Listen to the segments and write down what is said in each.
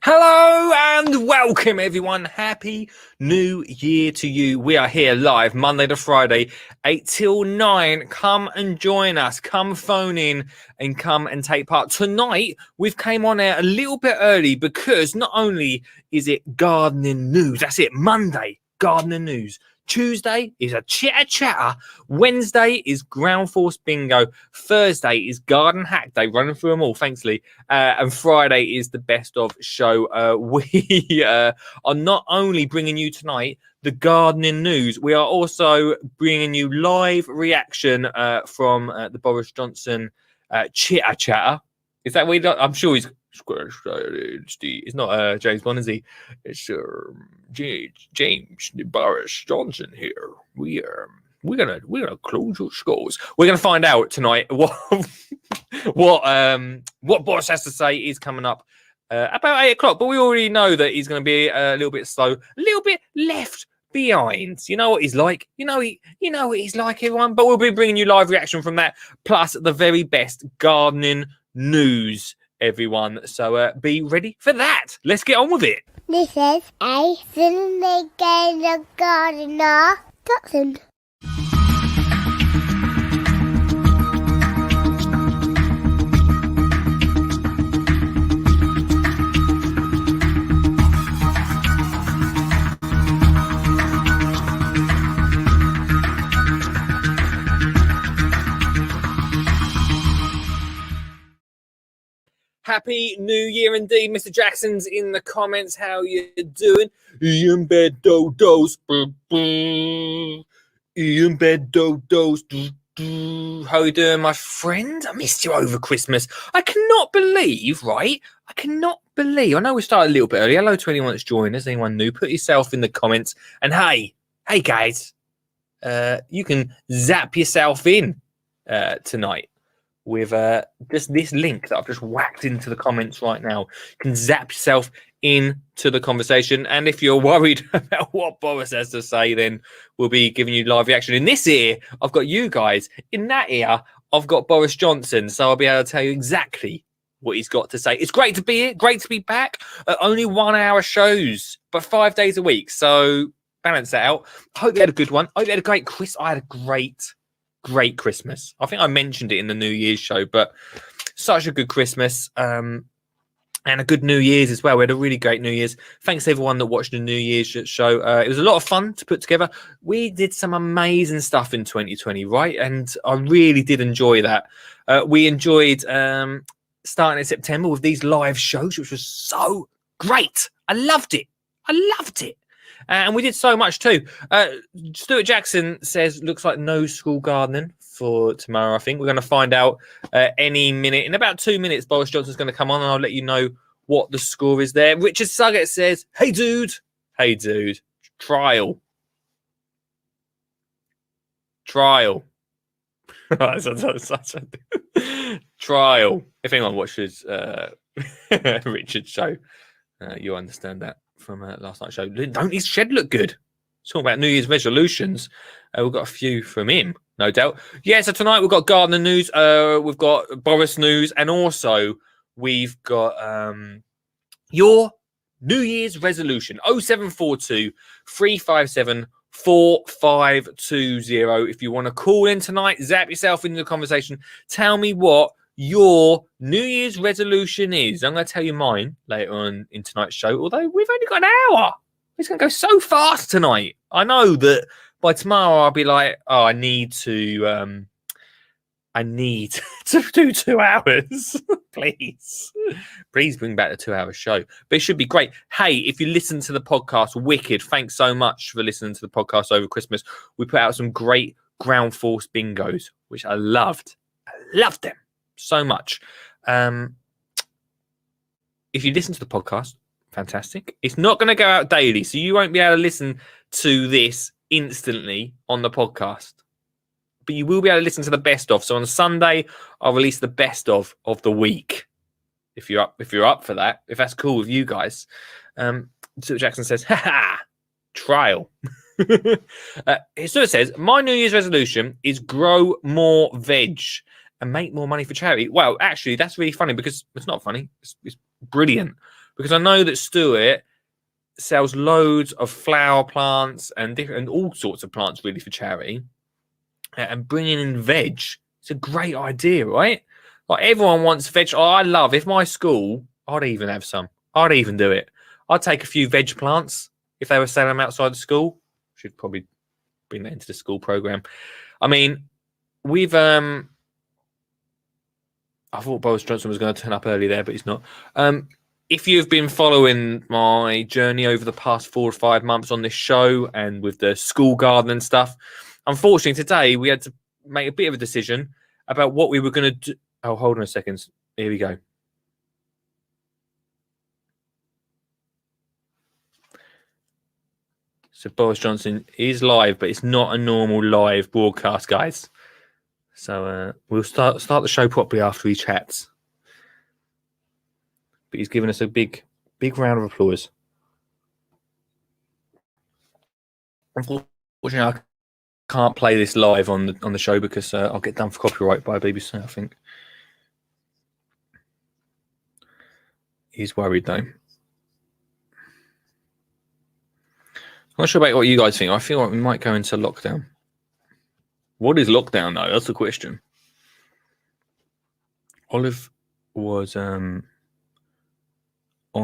Hello and welcome everyone. Happy New Year to you. We are here live Monday to Friday, 8 till 9. Come and join us. Come phone in and come and take part. Tonight, we've came on air a little bit early because not only is it gardening news, that's it, Monday, gardening news. Tuesday is a chitter chatter. Wednesday is ground force bingo. Thursday is garden hack day, running through them all, thanks Lee. And Friday is the best of show. We are not only bringing you tonight the gardening news, we are also bringing you live reaction from the Boris Johnson chitter chatter. Is that what he does? I'm sure he's. It's not James Bond, is he? It's James Boris Johnson here. We're gonna close your schools. We're gonna find out tonight what Boris has to say is coming up about 8 o'clock. But we already know that he's gonna be a little bit slow, a little bit left behind. You know what he's like. You know what he's like, everyone. But we'll be bringing you live reaction from that, plus the very best gardening news, everyone. So be ready for that. Let's get on with it. This is a Cinemaker Gardener Jackson. Happy New Year indeed. Mr. Jackson's in the comments. How you doing? Ian Bed Dodos. Ian Bed Dodos. How you doing, my friend? I missed you over Christmas. I cannot believe, right? I know we started a little bit early. Hello to anyone that's joined us. Anyone new? Put yourself in the comments. And hey guys, you can zap yourself in tonight with just this link that I've just whacked into the comments right now. You can zap yourself into the conversation. And if you're worried about what Boris has to say, then we'll be giving you live reaction. In this ear, I've got you guys. In that ear, I've got Boris Johnson. So I'll be able to tell you exactly what he's got to say. It's great to be here. Great to be back. Only 1 hour shows, but 5 days a week. So balance that out. Hope you had a good one. Hope you had a great quiz. I had a great Christmas. I think I mentioned it in the New Year's show, but such a good Christmas and a good New Year's as well. We had a really great New Year's. Thanks to everyone that watched the New Year's show. It was a lot of fun to put together. We did some amazing stuff in 2020, right? And I really did enjoy that. We enjoyed starting in September with these live shows, which was so great. I loved it. And we did so much too. Stuart Jackson says, looks like no school gardening for tomorrow, I think. We're going to find out any minute. In about 2 minutes, Boris Johnson's going to come on and I'll let you know what the score is there. Richard Suggett says, hey, dude. Trial. Trial. If anyone watches Richard's show, you'll understand that from last night's show. Don't his shed look good? Talking about New Year's resolutions. We've got a few from him, no doubt. Yeah, so tonight we've got gardener news, we've got Boris news, and also we've got your New Year's resolution. 0742 357 4520. If you want to call in tonight, zap yourself into the conversation. Tell me what your New Year's resolution is. I'm going to tell you mine later on in tonight's show, although we've only got an hour. It's going to go so fast tonight. I know that by tomorrow I'll be like, oh, I need to do 2 hours. Please bring back the 2 hour show. But it should be great. Hey, if you listen to the podcast, wicked. Thanks so much for listening to the podcast over Christmas. We put out some great ground force bingos, which I loved. I loved them so much. If you listen to the podcast, fantastic. It's not going to go out daily, so you won't be able to listen to this instantly on the podcast, but you will be able to listen to the best of. So on Sunday, I'll release the best of the week. If you're up for that, if that's cool with you guys. Jackson says, ha, trial. It sort of says, my New Year's resolution is grow more veg and make more money for charity. Well, actually, that's really funny because it's not funny. It's brilliant. Because I know that Stuart sells loads of flower plants and all sorts of plants really for charity. And bringing in veg, it's a great idea, right? Like everyone wants veg. Oh, I love if my school, I'd even have some. I'd even do it. I'd take a few veg plants if they were selling them outside the school. Should probably bring that into the school program. I mean, we've I thought Boris Johnson was going to turn up early there, but he's not. If you've been following my journey over the past 4 or 5 months on this show and with the school garden and stuff, unfortunately today we had to make a bit of a decision about what we were going to do. Oh, hold on a second. Here we go. So Boris Johnson is live, but it's not a normal live broadcast, guys. So we'll start the show properly after he chats. But he's given us a big round of applause. Unfortunately, I can't play this live on the show because I'll get done for copyright by BBC, I think. He's worried though. I'm not sure about what you guys think. I feel like we might go into lockdown. What is lockdown though? That's the question. Olive was on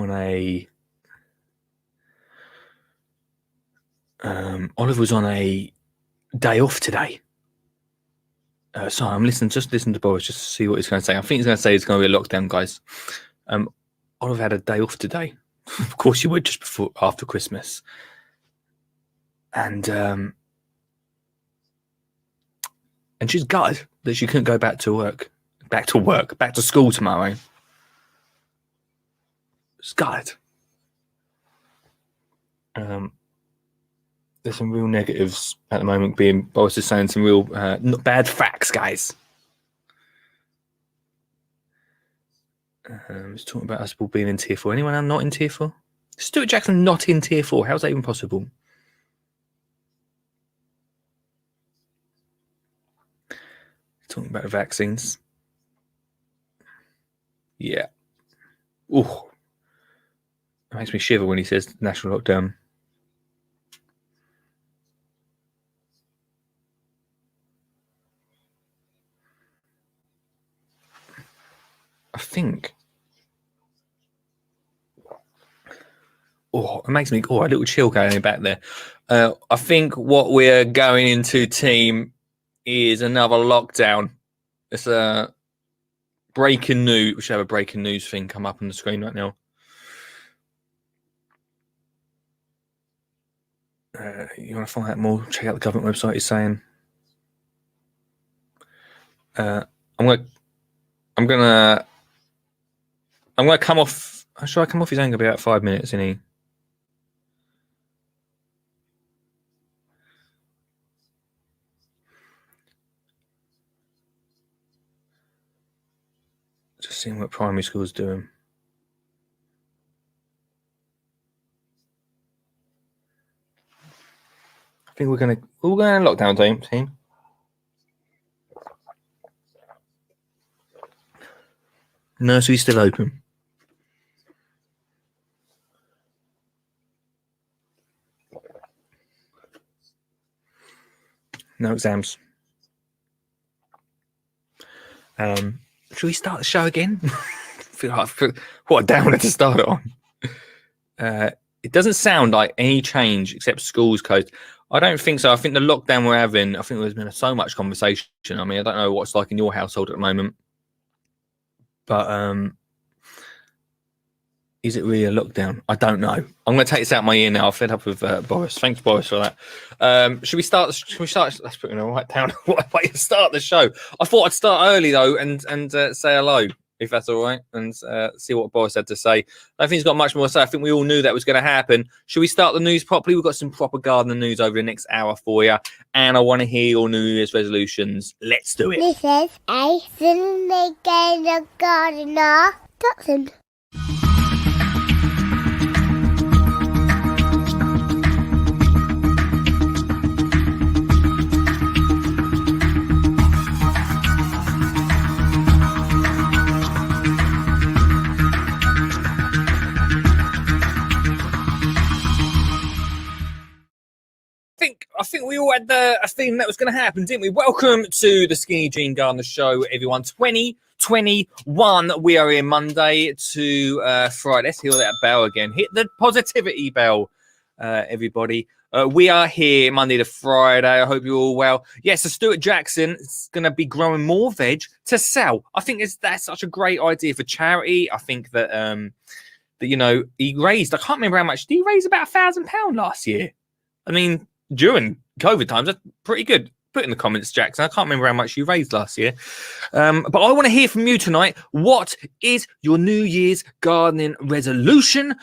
a day off today. So I'm just listening to Boris just to see what he's going to say. I think he's going to say it's going to be a lockdown, guys. Olive had a day off today. Of course you would, just after Christmas. And she's gutted that she couldn't go back to school tomorrow. She's gutted. There's some real negatives at the moment. Boris is saying some real not bad facts, guys. He's talking about us all being in tier 4. Anyone not in tier 4? Stuart Jackson not in tier 4. How's that even possible? Talking about vaccines. Yeah. Ooh. It makes me shiver when he says national lockdown. I think. Oh, it makes me. Oh, a little chill going back there. I think what we're going into, team, is another lockdown. It's a breaking news. We should have a breaking news thing come up on the screen right now. You want to find out more? Check out the government website. It's saying. I'm gonna come off. Should I come off his anger about 5 minutes, isn't he? Just seeing what primary school's doing. I think we're going to lockdown team. Nursery's still open. No exams. Should we start the show again? What a downer to start it on. It doesn't sound like any change except schools closed. I don't think so. I think the lockdown we're having, I think there's been so much conversation. I mean, I don't know what it's like in your household at the moment. But is it really a lockdown? I don't know. I'm going to take this out my ear now. I've fed up with Boris. Thanks, Boris, for that. Should we start? Let's put it right down. What way to start the show? I thought I'd start early though, and say hello, if that's all right, and see what Boris had to say. I don't think he's got much more to say. I think we all knew that was going to happen. Should we start the news properly? We've got some proper gardening news over the next hour for you, and I want to hear your New Year's resolutions. Let's do it. This is a Sunday Gamer Gardener Dachshund. think we all had a feeling that was going to happen, didn't we? Welcome to the Skinny Jean Gardener Show, everyone. 2021. We are here Monday to Friday. Let's hear that bell again. Hit the positivity bell, everybody. We are here Monday to Friday. I hope you're all well. Yes, so Stuart Jackson is going to be growing more veg to sell. I think that's such a great idea for charity. I think that he raised, I can't remember how much. Did he raise about £1,000 last year? I mean, during COVID times, that's pretty good. Put in the comments, Jackson. I can't remember how much you raised last year. But I want to hear from you tonight. What is your New Year's gardening resolution?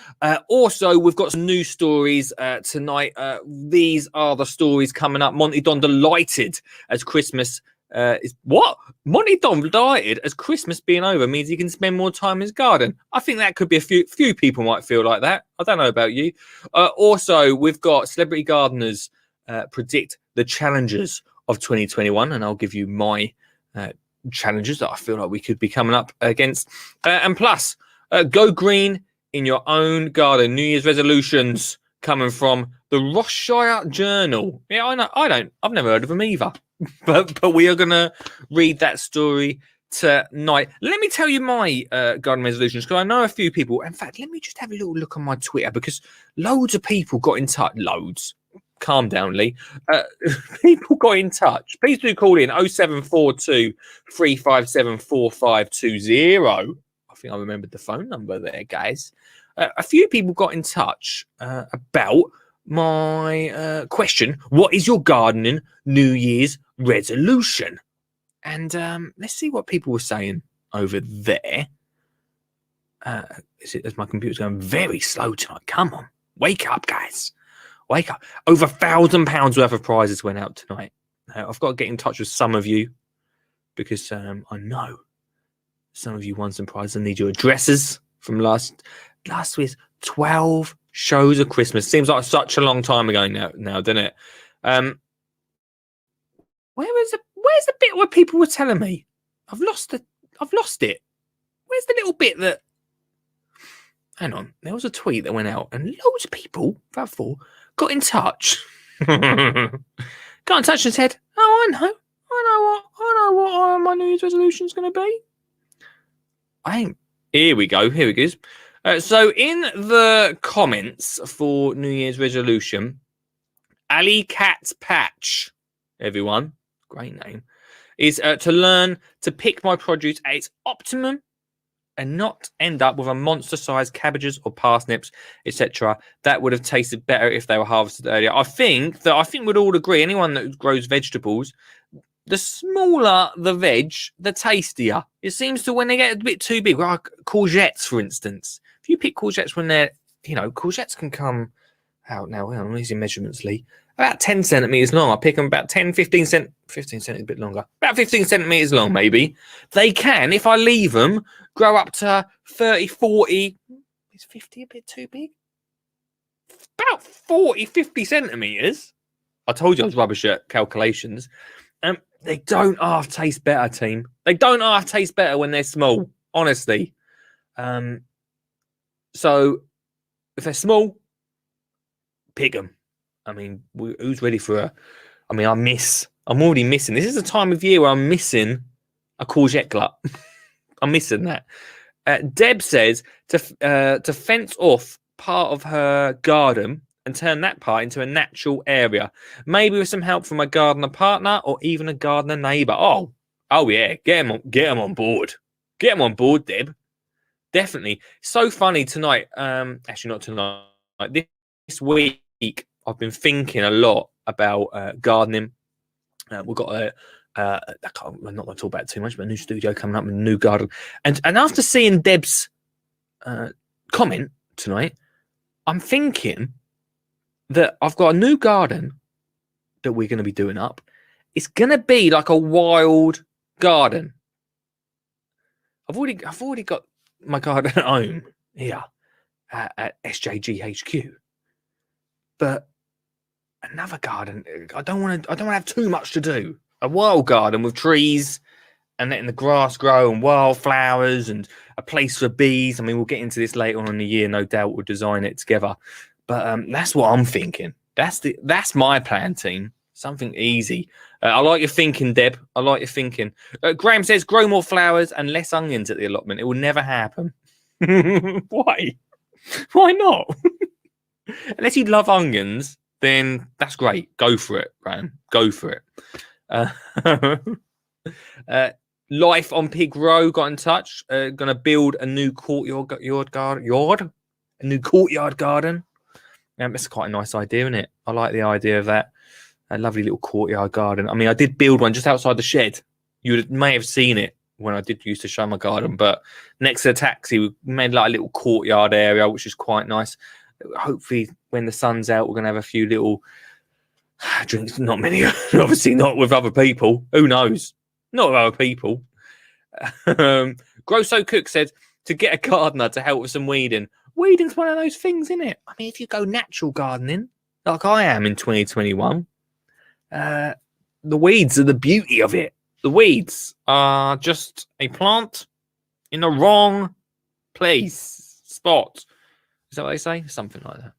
Also, we've got some news stories tonight. These are the stories coming up. Monty Don delighted as Christmas is what? Monty Don delighted as Christmas being over means he can spend more time in his garden. I think that could be a few people might feel like that. I don't know about you. Also, we've got celebrity gardeners predict the challenges of 2021, and I'll give you my challenges that I feel like we could be coming up against. And plus, go green in your own garden. New Year's resolutions coming from the Rossshire Journal. Yeah, I know. I've never heard of them either. but we are gonna read that story tonight. Let me tell you my garden resolutions, because I know a few people. In fact, let me just have a little look on my Twitter, because loads of people got in touch. Loads. Calm down, Lee. People got in touch. Please do call in 0742 357 4520. I think I remembered the phone number there, guys. A few people got in touch about my question. What is your gardening New Year's resolution? And let's see what people were saying over there. As my computer's going very slow tonight. Come on. Wake up, guys. Wake up. Over £1,000 worth of prizes went out tonight. I've got to get in touch with some of you, because I know some of you won some prizes. I need your addresses from last week's 12 shows of Christmas. Seems like such a long time ago now, doesn't it? Where's the bit where people were telling me? I've lost it. Where's the little bit that... Hang on. There was a tweet that went out, and loads of people, about 4, got in touch. Got in touch and said, "Oh, I know what my New Year's resolution is going to be." Here we go. So in the comments for New Year's resolution, Ali Cat's Patch, everyone, great name, is to learn to pick my produce at its optimum and not end up with a monster-sized cabbages or parsnips, etc. That would have tasted better if they were harvested earlier. I think we'd all agree, anyone that grows vegetables, the smaller the veg, the tastier. It seems to, when they get a bit too big, like courgettes, for instance. If you pick courgettes when they're, courgettes can come out now. Well, I'm using measurements, Lee. About 10 centimeters long. I pick them about 10, 15 cent. 15 centimeters a bit longer. About 15 centimeters long, maybe. They can, if I leave them, grow up to 30, 40. Is 50 a bit too big? About 40, 50 centimeters. I told you I was rubbish at calculations. They don't half taste better, team. They don't half taste better when they're small, honestly. So if they're small, pick them. I mean, who's ready for I'm already missing. This is a time of year where I'm missing a courgette glut. I'm missing that. Deb says to fence off part of her garden and turn that part into a natural area. Maybe with some help from a gardener partner or even a gardener neighbour. Oh yeah, get them on board. Get them on board, Deb. Definitely. So funny tonight. Actually, not tonight. This week, I've been thinking a lot about gardening. We've got I'm not going to talk about it too much, but a new studio coming up with a new garden. And after seeing Deb's comment tonight, I'm thinking that I've got a new garden that we're going to be doing up. It's going to be like a wild garden. I've already got my garden at home here at SJGHQ. But another garden, I don't want to have too much to do. A wild garden with trees and letting the grass grow and wildflowers and a place for bees. I mean, we'll get into this later on in the year, no doubt. We'll design it together. But that's what I'm thinking. That's my plan, team. Something easy. I like your thinking, Deb. I like your thinking. Graham says, grow more flowers and less onions at the allotment. It will never happen. Why? Why not? Unless you love onions, then that's great. Go for it, Graham. Go for it. Life on Pig Row got in touch. Gonna build a new courtyard garden. A new courtyard garden. It's quite a nice idea, isn't it? I like the idea of that. A lovely little courtyard garden. I mean, I did build one just outside the shed. You may have seen it when I did used to show my garden, but next to the taxi, we made like a little courtyard area, which is quite nice. Hopefully, when the sun's out, we're going to have a few little drinks. Not many, obviously not with other people. Who knows? Not with other people. Grosso Cook said, to get a gardener to help with some weeding. Weeding's one of those things, isn't it? I mean, if you go natural gardening, like I am in 2021, the weeds are the beauty of it. The weeds are just a plant in the wrong spot. Is that what they say? Something like that.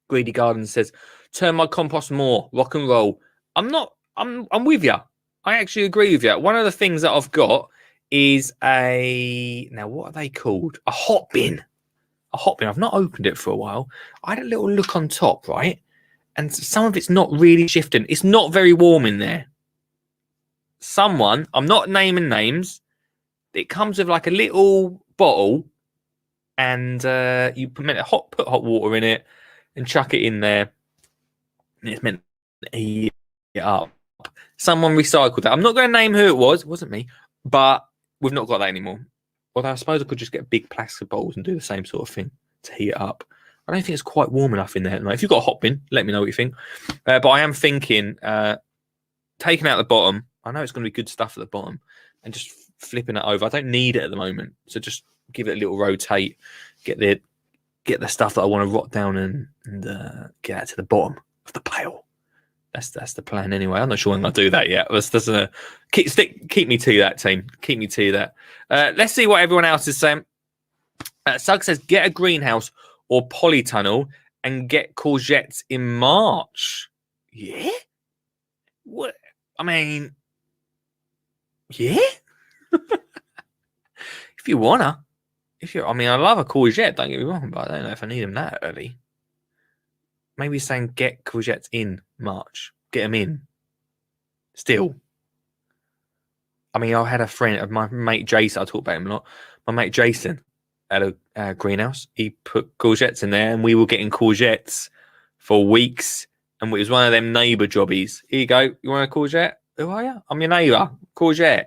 Greedy Garden says, turn my compost more, rock and roll. I'm with you. I actually agree with you. One of the things that I've got is now what are they called? A hot bin. A hot bin. I've not opened it for a while. I had a little look on top, right? And some of it's not really shifting. It's not very warm in there. Someone, I'm not naming names, it comes with like a little bottle, and you put hot water in it and chuck it in there, and it's meant to heat it up. Someone recycled that. I'm not going to name who it was. It wasn't me, but we've not got that anymore. Although I suppose I could just get big plastic bowls and do the same sort of thing to heat it up. I don't think it's quite warm enough in there. If you've got a hot bin, let me know what you think. But I am thinking taking out the bottom. I know it's going to be good stuff at the bottom, and just flipping it over. I don't need it at the moment, so just give it a little rotate. Get the stuff that I want to rot down and get out to the bottom of the pail. That's the plan anyway. I'm not sure when I'll do that yet. That's keep me to that, team. Keep me to that. Let's see what everyone else is saying. Sug says, get a greenhouse or polytunnel and get courgettes in March. Yeah? What? I mean, yeah? If you wanna. I mean, I love a courgette, don't get me wrong, but I don't know if I need them that early. Maybe saying get courgettes in March. Get them in. Still. I mean, I had a friend of my mate Jason. I talk about him a lot. My mate Jason had a greenhouse. He put courgettes in there, and we were getting courgettes for weeks. And it was one of them neighbour jobbies. Here you go. You want a courgette? Who are you? I'm your neighbour. Courgette.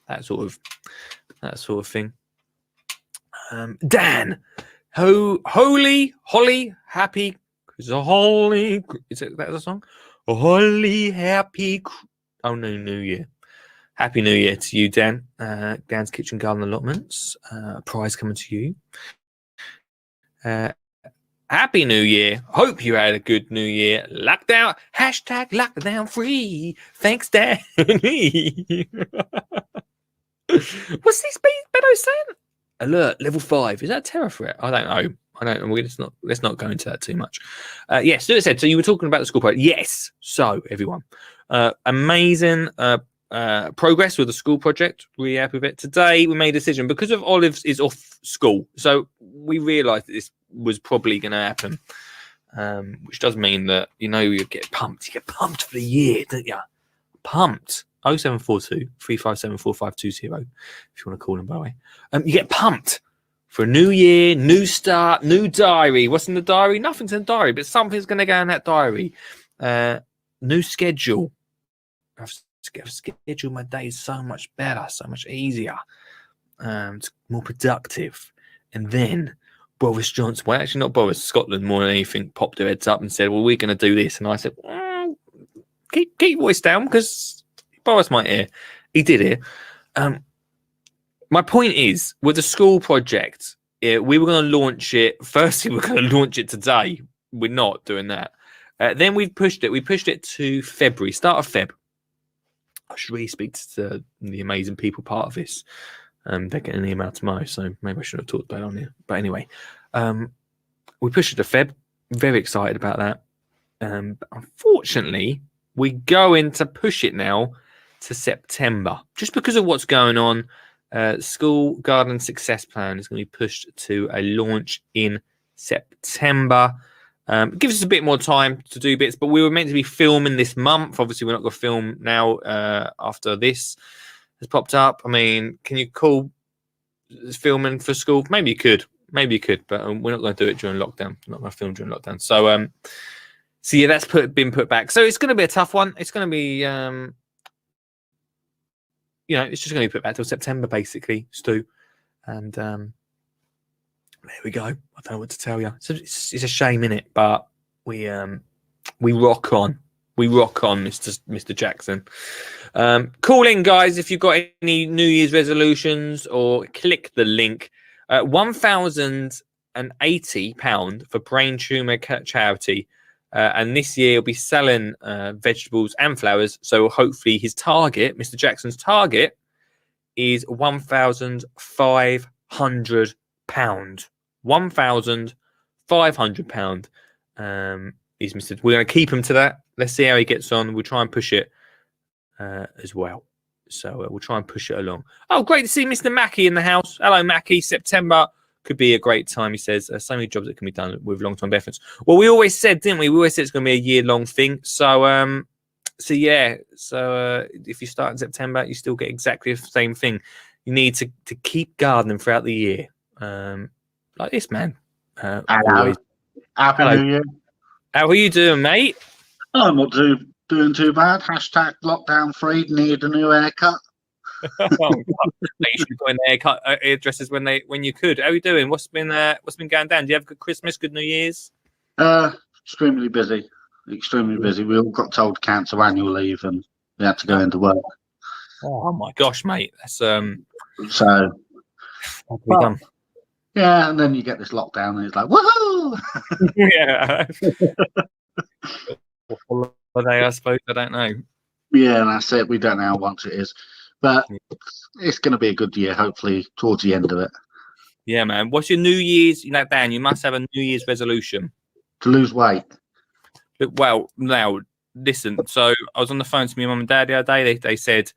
That sort of thing. Dan. Holly, happy. Is it that a song? Holly, happy. Oh no, New Year. Happy New Year to you, Dan. Dan's Kitchen Garden Allotments. Prize coming to you. Happy New Year. Hope you had a good New Year. Lockdown. Hashtag lockdown free. Thanks, Dan. What's this Beto saying? Alert, level 5. Is that a terror threat? I don't know. Let's not go into that too much. Yes, so it said, so you were talking about the school project. Yes. So, everyone. Amazing progress with the school project. Really happy with it. Today, we made a decision because of Olives is off school. So, we realised that this was probably going to happen, which does mean that, you get pumped. You get pumped for the year, don't you? Pumped. 0742 357 4520 if you want to call them, by the way. You get pumped for a new year, new start, new diary. What's in the diary? Nothing's in the diary, but something's going to go in that diary. New schedule. I've scheduled my days so much better, so much easier. It's more productive. And then Boris Johnson, well, actually not Boris, Scotland more than anything, popped their heads up and said, well, we're going to do this. And I said, keep your voice down because Boris might hear. He did hear. My point is, with the school project, we were going to launch it. Firstly, we're going to launch it today. We're not doing that. Then we pushed it. We pushed it to February, start of Feb. I should really speak to the amazing people part of this. They're getting an email tomorrow, so maybe I should have talked about it on here. But anyway, we pushed it to Feb. Very excited about that. But unfortunately, we're going to push it now to September, just because of what's going on. School Garden Success Plan is going to be pushed to a launch in September. Gives us a bit more time to do bits, but we were meant to be filming this month. Obviously, we're not going to film now after this has popped up. I mean, can you call filming for school? Maybe you could, but we're not going to do it during lockdown. We're not going to film during lockdown. So yeah, that's been put back. So it's going to be a tough one. It's going to be, it's just going to be put back till September, basically, Stu. And there we go. I don't know what to tell you. It's a shame, innit? But we rock on. We rock on, Mr. Jackson. Call in, guys, if you've got any New Year's resolutions, or click the link. £1,080 for Brain Tumour Charity. And this year he'll be selling vegetables and flowers. So hopefully his target, Mr. Jackson's target, is £1,500. £1,500 is Mr. We're going to keep him to that. Let's see how he gets on. We'll try and push it as well. So we'll try and push it along. Oh, great to see Mr. Mackey in the house. Hello, Mackey. September could be a great time, he says. So many jobs that can be done with long-term veterans. Well, we always said, didn't we? We always said it's going to be a year-long thing. So if you start in September, you still get exactly the same thing. You need to keep gardening throughout the year. Like this, man. Always. Happy New Year. How are you doing, mate? I'm not doing too bad. Hashtag lockdown free. Need a new haircut. Oh, God. You should go in hairdressers when you could. How are you doing? What's been going down? Do you have a good Christmas, good New Year's? Extremely busy. Extremely busy. We all got told to cancel annual leave, and we had to go into work. Oh my gosh, mate. That's so. Done. Yeah, and then you get this lockdown, and it's like, woohoo! Yeah. Holiday, I suppose. I don't know. Yeah, and that's it. We don't know how much it is, but it's going to be a good year. Hopefully, towards the end of it. Yeah, man. What's your New Year's? Dan, you must have a New Year's resolution to lose weight. Well, now listen. So I was on the phone to my mum and dad the other day. They said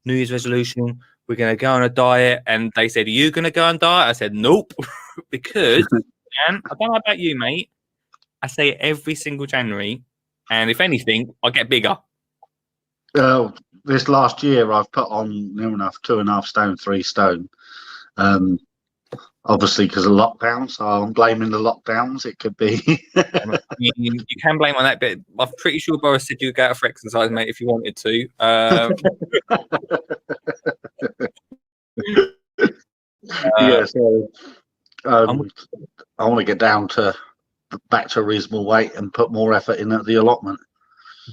New Year's resolution. We're going to go on a diet. And they said, are you going to go on diet? I said, nope. Because, man, I don't know about you, mate. I say it every single January. And if anything, I get bigger. This last year, I've put on near enough 2.5 stone, 3 stone. Obviously, because of lockdown. So I'm blaming the lockdowns. It could be. you can blame on that, but I'm pretty sure Boris said you'd go out for exercise, mate, if you wanted to. So I want to get down to back to a reasonable weight and put more effort in at the allotment.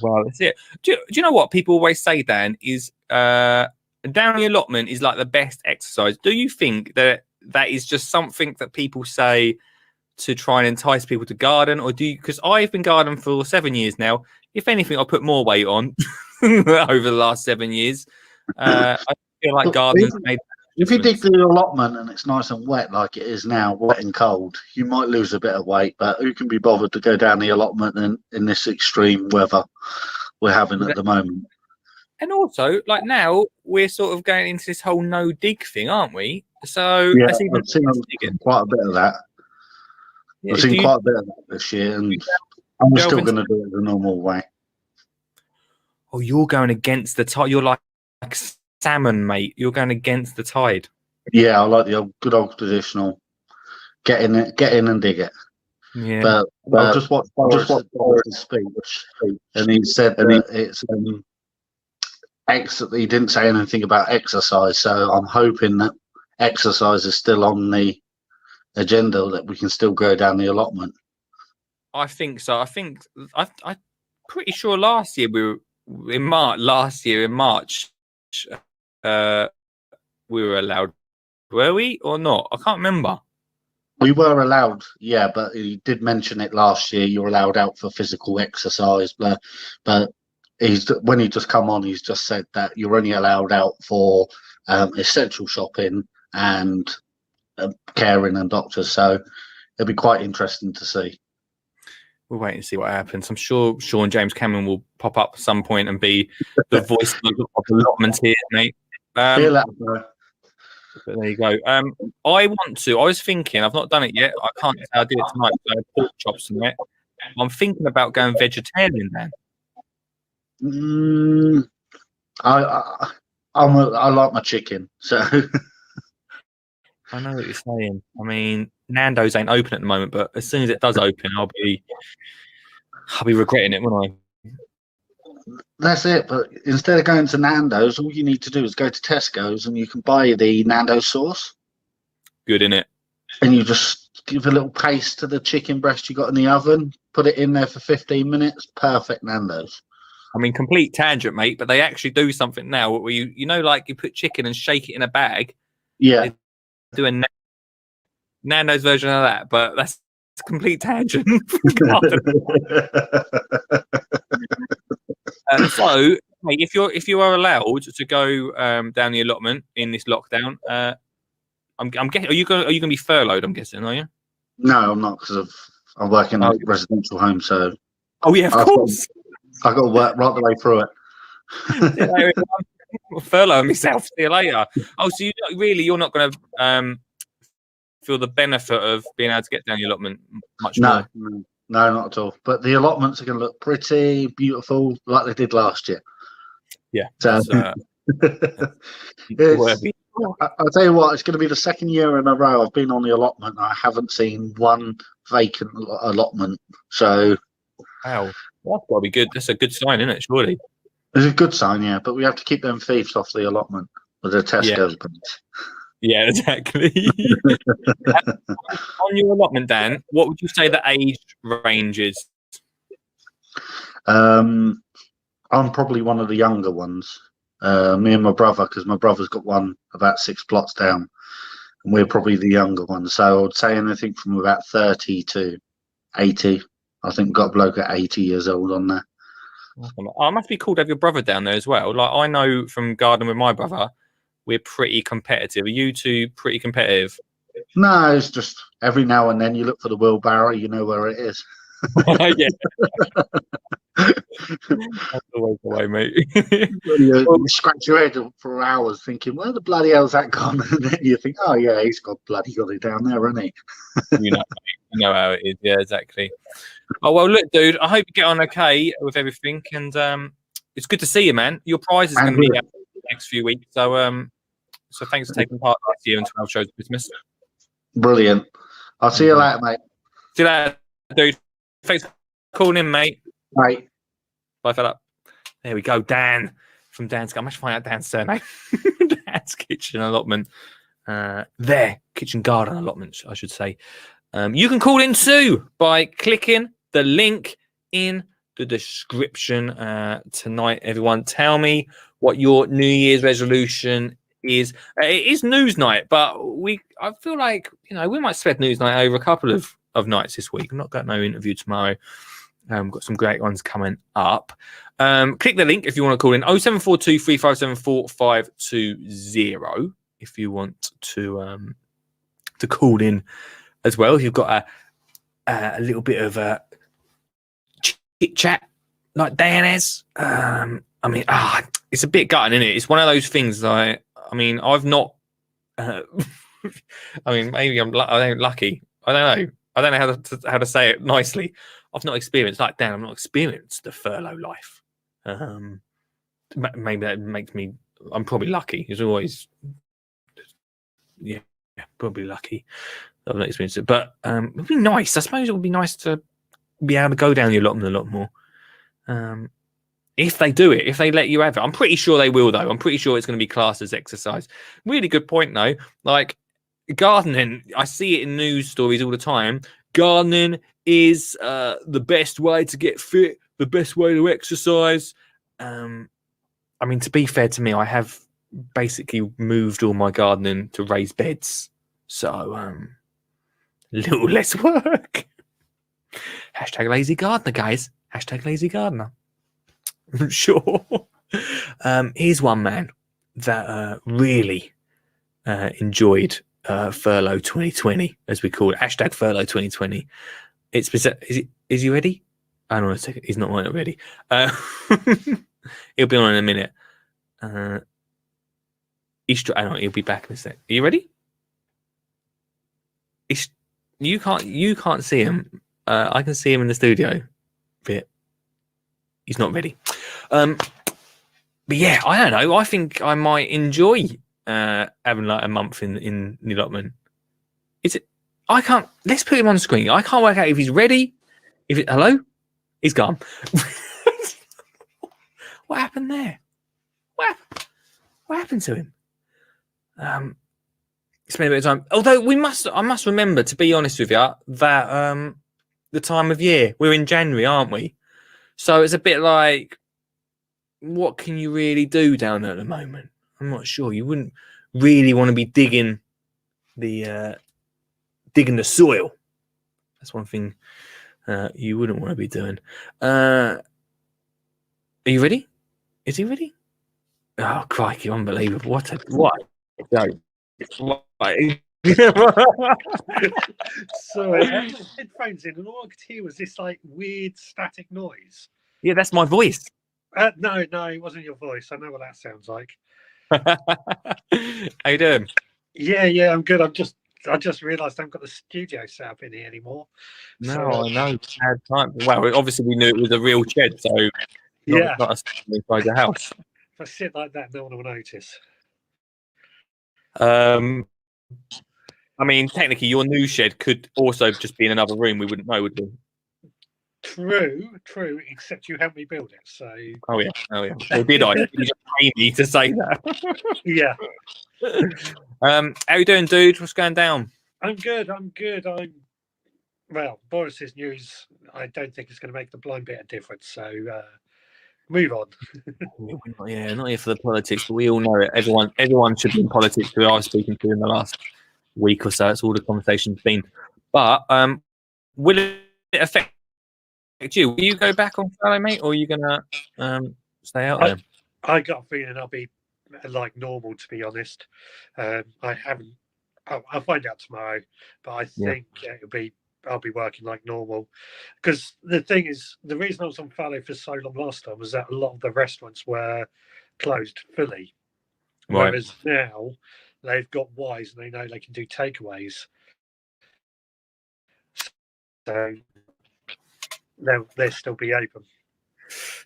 Well, that's it. Do you know what people always say, Dan, is down the allotment is like the best exercise. Do you think that is just something that people say to try and entice people to garden, or do you? Because I've been gardening for 7 years now. If anything, I put more weight on over the last 7 years. I feel like gardening's made. If you dig the allotment and it's nice and wet like it is now, wet and cold, you might lose a bit of weight, but who can be bothered to go down the allotment in this extreme weather we're having at the moment? And also, like now, we're sort of going into this whole no dig thing, aren't we? So yeah, I've seen quite a bit of that. Yeah, I've seen quite a bit of that this year, and I'm still going to do it the normal way. Oh, you're going against the tide. You're like salmon, mate. You're going against the tide. Yeah, I like the good old traditional get in and dig it. Yeah, but I just watched Boris' speech, and he said that it's he didn't say anything about exercise, so I'm hoping that exercise is still on the agenda, that we can still go down the allotment. I think so. I'm pretty sure last year we were in March. We were allowed, were we or not? I can't remember. We were allowed, yeah, but he did mention it last year. You're allowed out for physical exercise, but when he just come on, he's just said that you're only allowed out for essential shopping and caring and doctors. So it'll be quite interesting to see. we'll wait and see what happens. I'm sure Sean James Cameron will pop up at some point and be the voice of allotment here, mate. Feel that, bro. But there you go. I was thinking, I've not done it yet. I can't say I did it tonight. So I had pork chops tonight. I'm thinking about going vegetarian then. I like my chicken, so. I know what you're saying. I mean, Nando's ain't open at the moment, but as soon as it does open, I'll be regretting it, won't I? That's it. But instead of going to Nando's, all you need to do is go to Tesco's and you can buy the Nando's sauce. Good, innit? And you just give a little paste to the chicken breast you got in the oven, put it in there for 15 minutes. Perfect Nando's. I mean, complete tangent, mate, but they actually do something now where you know, like you put chicken and shake it in a bag. Yeah. They do a Nando's version of that, but that's a complete tangent. So, mate, if you are allowed to go down the allotment in this lockdown, I'm guessing are you going to be furloughed? I'm guessing, are you? No, I'm not, because I'm working in a residential home, so. Oh yeah, of course. I've got to work right the way through it. Furlough myself. See you later. Oh, so you're not going to feel the benefit of being able to get down the allotment much more? No, not at all. But the allotments are going to look pretty beautiful, like they did last year. Yeah. So, I'll tell you what, it's going to be the second year in a row I've been on the allotment. I haven't seen one vacant allotment. So, wow, that's got to be good. That's a good sign, isn't it? Surely. It's a good sign, yeah. But we have to keep them thieves off the allotment with the Tesco's. Yeah, exactly. On your allotment, Dan, what would you say the age range is? I'm probably one of the younger ones. Me and my brother, because my brother's got one about 6 plots down, and we're probably the younger ones. So I would say anything from about 30 to 80. I think we've got a bloke at 80 years old on there. Oh, it must be cool to have your brother down there as well. Like, I know from gardening with my brother, we're pretty competitive. Are you two pretty competitive? No, it's just every now and then you look for the wheelbarrow, you know where it is. Yeah. That's always the way, mate. You scratch your head for hours thinking, where the bloody hell's that gone? And then you think, oh yeah, he's got it down there, hasn't he? You know how it is. Yeah, exactly. Oh well, look, dude. I hope you get on okay with everything, and it's good to see you, man. Your prize is going to be out in the next few weeks, so thanks for taking part last year in 12 shows at Christmas. Brilliant. I'll see you later, mate. See you later, dude. Thanks for calling in, mate. Bye. Bye, fella. There we go, Dan from Dan's. I must find out Dan's surname. Dan's Kitchen Allotment. Kitchen Garden Allotments, I should say. You can call in too by clicking the link in the description tonight. Everyone, tell me what your New Year's resolution is. It is news night, but I feel like we might spread news night over a couple of nights this week. I'm not got no interview tomorrow. Got some great ones coming up. Click the link if you want to call in 0742 357 4520 if you want to call in as well. If you've got a little bit of a chit chat like Dan has. It's a bit gutting, isn't it? It's one of those things. I've not. Maybe I'm lucky. I don't know how to say it nicely. I've not experienced, like Dan, I've not experienced the furlough life. Maybe that makes me. I'm probably lucky. It's always, probably lucky. I've not experienced it, but it would be nice. I suppose it would be nice to be able to go down the allotment a lot more. If they do it, if they let you have it, I'm pretty sure they will. Though I'm pretty sure it's going to be classed as exercise. Really good point, though. Like gardening, I see it in news stories all the time. Gardening is the best way to get fit, the best way to exercise. To be fair to me, I have basically moved all my gardening to raised beds, so a little less work. Hashtag lazy gardener, guys. Hashtag lazy gardener. Sure. Here's one man that really enjoyed furlough 2020, as we call it. Hashtag furlough 2020. Is he ready? Hang on a second. He's not ready. He'll be on in a minute. Hang on, he'll be back in a sec. Are you ready? You can't see him. I can see him in the studio. But he's not ready. But yeah, I don't know. I think I might enjoy having like a month in New Lockman. Is it? I can't. Let's put him on screen. I can't work out if he's ready. Hello? He's gone. What happened there? What happened to him? Spend a bit of time. Although I must remember, to be honest with you, that the time of year, we're in January, aren't we? So it's a bit like, what can you really do down there at the moment? I'm not sure. You wouldn't really want to be digging the soil. That's one thing you wouldn't want to be doing. Are you ready? Is he ready? Oh, crikey, unbelievable. What? Sorry, I had my headphones in, and all I could hear was this like weird static noise. Yeah, that's my voice. No, it wasn't your voice. I know what that sounds like. How you doing? Yeah, I'm good. I just realised I haven't got the studio set up in here anymore. No, I know. Bad time. Well, obviously we knew it was a real shed, so not a inside the house. If I sit like that, no one will notice. I mean, technically, your new shed could also just be in another room. We wouldn't know, would we? True. Except you helped me build it, so. Oh yeah. Or did I? You just pay me to say that. Yeah. How you doing, dude? What's going down? I'm good. Well, Boris's news, I don't think it's going to make the blind bit of difference. So move on. Yeah, not here for the politics, but we all know it. Everyone should be in politics who I was speaking to in the last week or so. It's all the conversation's been. But will it affect you? Will you go back on Friday, mate, or are you gonna stay out there? I got a feeling I'll be like normal, to be honest. I haven't. I'll find out tomorrow, but I think I'll be working like normal. Because the thing is, the reason I was on fallow for so long last time was that a lot of the restaurants were closed fully, whereas now they've got Wise and they know they can do takeaways. So they'll still be open.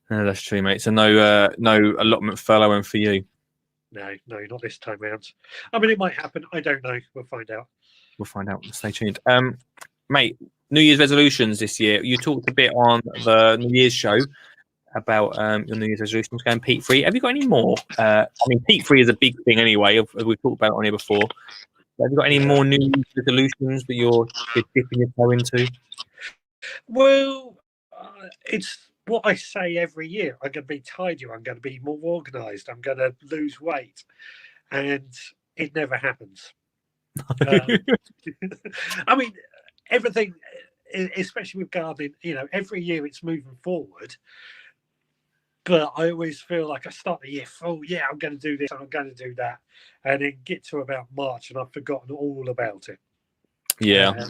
No, that's true, mate. So no allotment furloughing for you. No, not this time round. I mean, it might happen. I don't know. We'll find out. Stay tuned. Mate, New Year's resolutions this year. You talked a bit on the New Year's show about your New Year's resolutions going peat-free. Have you got any more? I mean, peat-free is a big thing anyway. We've talked about it on here before. Have you got any more New Year's resolutions that you're dipping your toe into? Well, it's what I say every year. I'm going to be tidier. I'm going to be more organised. I'm going to lose weight. And it never happens. I mean, everything, especially with gardening, every year it's moving forward. But I always feel like I start the year, I'm going to do this and I'm going to do that. And then get to about March and I've forgotten all about it. Yeah.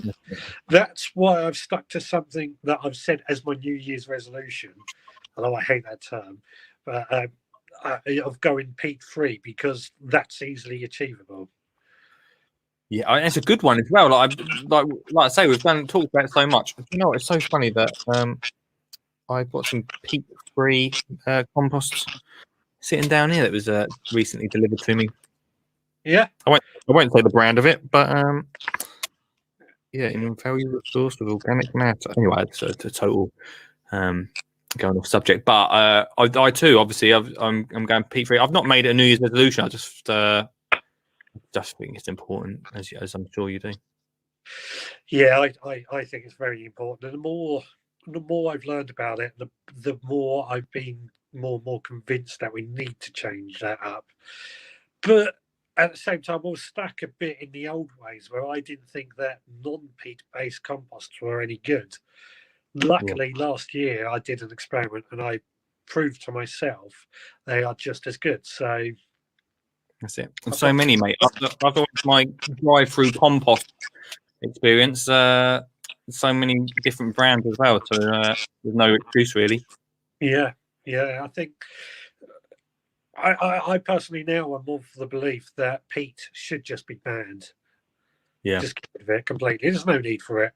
That's why I've stuck to something that I've said as my New Year's resolution, although I hate that term, but of going peat-free, because that's easily achievable. Yeah, it's a good one as well. Like I say, we've talked about it so much. You know, it's so funny that I've got some peat-free compost sitting down here that was recently delivered to me. Yeah, I won't say the brand of it, but in very source of organic matter. Anyway, it's a total going off subject, but I too, obviously, I'm going peat-free. I've not made a New Year's resolution. I just think it's important, as I'm sure you do. Yeah, I think it's very important. And the more I've learned about it, the more I've been more convinced that we need to change that up. But at the same time, I was stuck a bit in the old ways where I didn't think that non-peat based composts were any good. Luckily, last year I did an experiment and I proved to myself they are just as good. So that's it. And so many, mate. I've got my drive-through compost experience. so many different brands as well. So there's no excuse really. Yeah, I think I personally now am of the belief that peat should just be banned. Yeah. Just get rid of it completely. There's no need for it.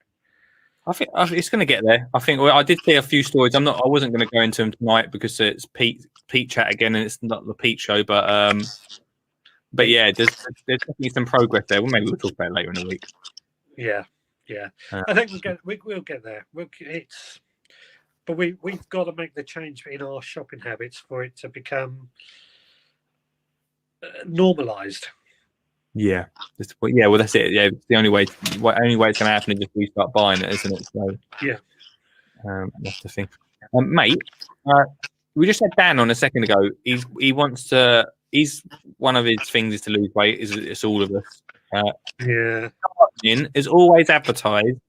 I think it's going to get there. I think I did see a few stories. I wasn't going to go into them tonight because it's Pete chat again, and it's not the Pete show. But yeah, there's definitely some progress there. Well, maybe we'll talk about it later in the week. Yeah. I think we'll get there. But we've got to make the change in our shopping habits for it to become normalised. Yeah. Well, that's it. Yeah, it's the only way. Only way it's going to happen is if we start buying it, isn't it? So yeah, that's the thing. Mate, we just had Dan on a second ago. He wants to. He's one of his things is to lose weight. It's all of us. Yeah. Is always advertised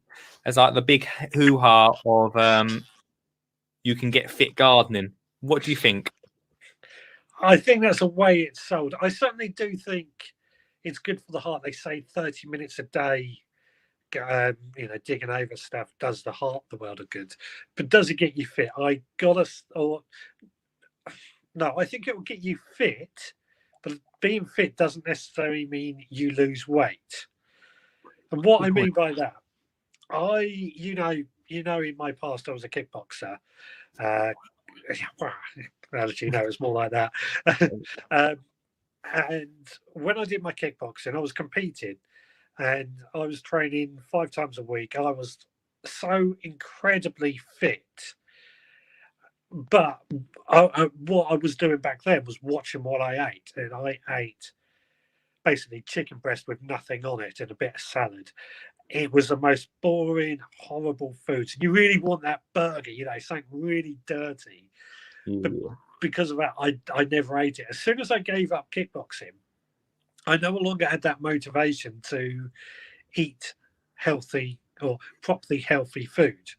as like the big hoo-ha of you can get fit gardening. What do you think? I think that's the way it's sold. I certainly do think it's good for the heart. They say 30 minutes a day, digging over stuff does the heart the world of good. But does it get you fit? I think it will get you fit, but being fit doesn't necessarily mean you lose weight. And what I mean by that, in my past I was a kickboxer. As you know, it's more like that. And when I did my kickboxing, I was competing, and I was training 5 times a week. I was so incredibly fit. But what I was doing back then was watching what I ate, and I ate basically chicken breast with nothing on it and a bit of salad. It was the most boring, horrible foods. You really want that burger, something really dirty. But because of that, I never ate it. As soon as I gave up kickboxing, I no longer had that motivation to eat healthy or properly healthy food.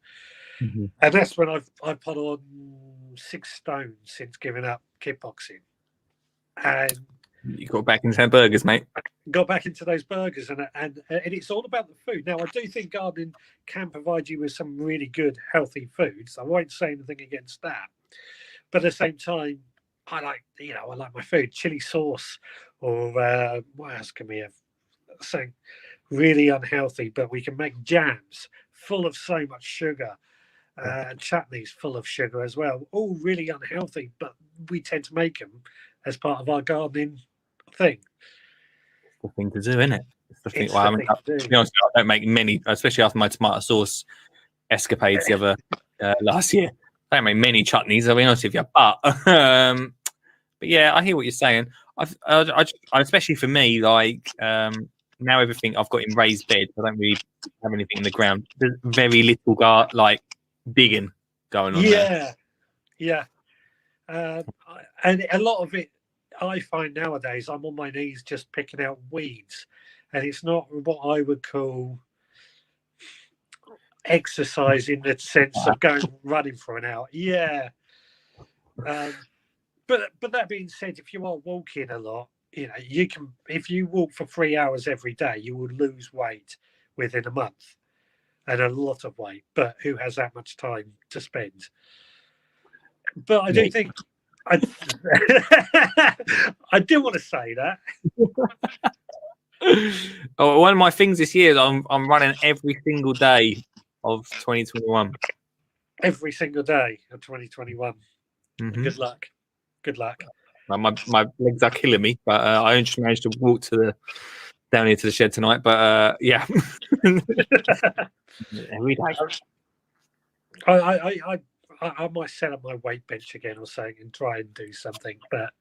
Mm-hmm. And that's when I've put on 6 stone since giving up kickboxing. And you got back into burgers, mate. Got back into those burgers, and it's all about the food. Now, I do think gardening can provide you with some really good, healthy foods. I won't say anything against that. But at the same time, I like my food. Chili sauce, or what else can we have? Something really unhealthy, but we can make jams full of so much sugar. Chutneys full of sugar as well. All really unhealthy, but we tend to make them as part of our gardening thing. It's the thing to do, isn't it? It's the thing. Well, to be honest, I don't make many, especially after my tomato sauce escapades the other last year. I don't make many chutneys, I'll be honest with you. But yeah, I hear what you're saying. I especially for me, like now everything I've got in raised beds. I don't really have anything in the ground. There's very little digging going on. Yeah. And a lot of it, I find nowadays, I'm on my knees just picking out weeds, and it's not what I would call exercise in the sense of going running for an hour. Yeah. But that being said, if you are walking a lot, you can, if you walk for 3 hours every day, you will lose weight within a month, and a lot of weight. But who has that much time to spend? But I do think I do want to say that. One of my things this year is I'm running every single day of 2021. Every single day of 2021. Mm-hmm. Good luck. My legs are killing me, but I just managed to walk down here to the shed tonight. But yeah, every day. I might set up my weight bench again or something and try and do something. But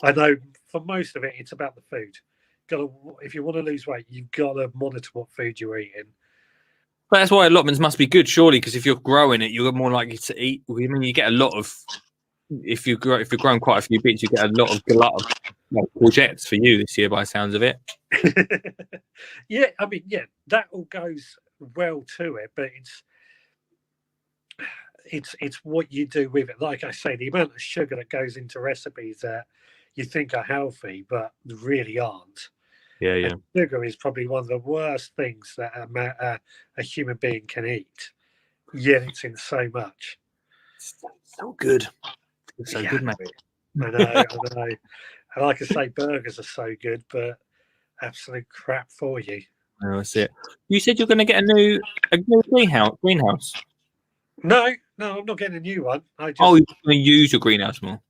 I know for most of it, it's about the food. If you want to lose weight, you've got to monitor what food you're eating. But that's why allotments must be good, surely, because if you're growing it, you're more likely to eat. I mean, you get a lot of. If you're growing quite a few bits, you get a lot of courgettes for you this year, by the sounds of it. Yeah, I mean, that all goes well to it, but it's what you do with it. Like I say, the amount of sugar that goes into recipes that you think are healthy but really aren't. Yeah, yeah. And sugar is probably one of the worst things that a human being can eat. Yet it's in so much. So good. It's so Yeah. good, mate. I know. And like I say, burgers are so good, but absolute crap for you. Oh, that's it. You said you're going to get a new greenhouse. No, I'm not getting a new one. I just Oh, you're going to use your greenhouse more.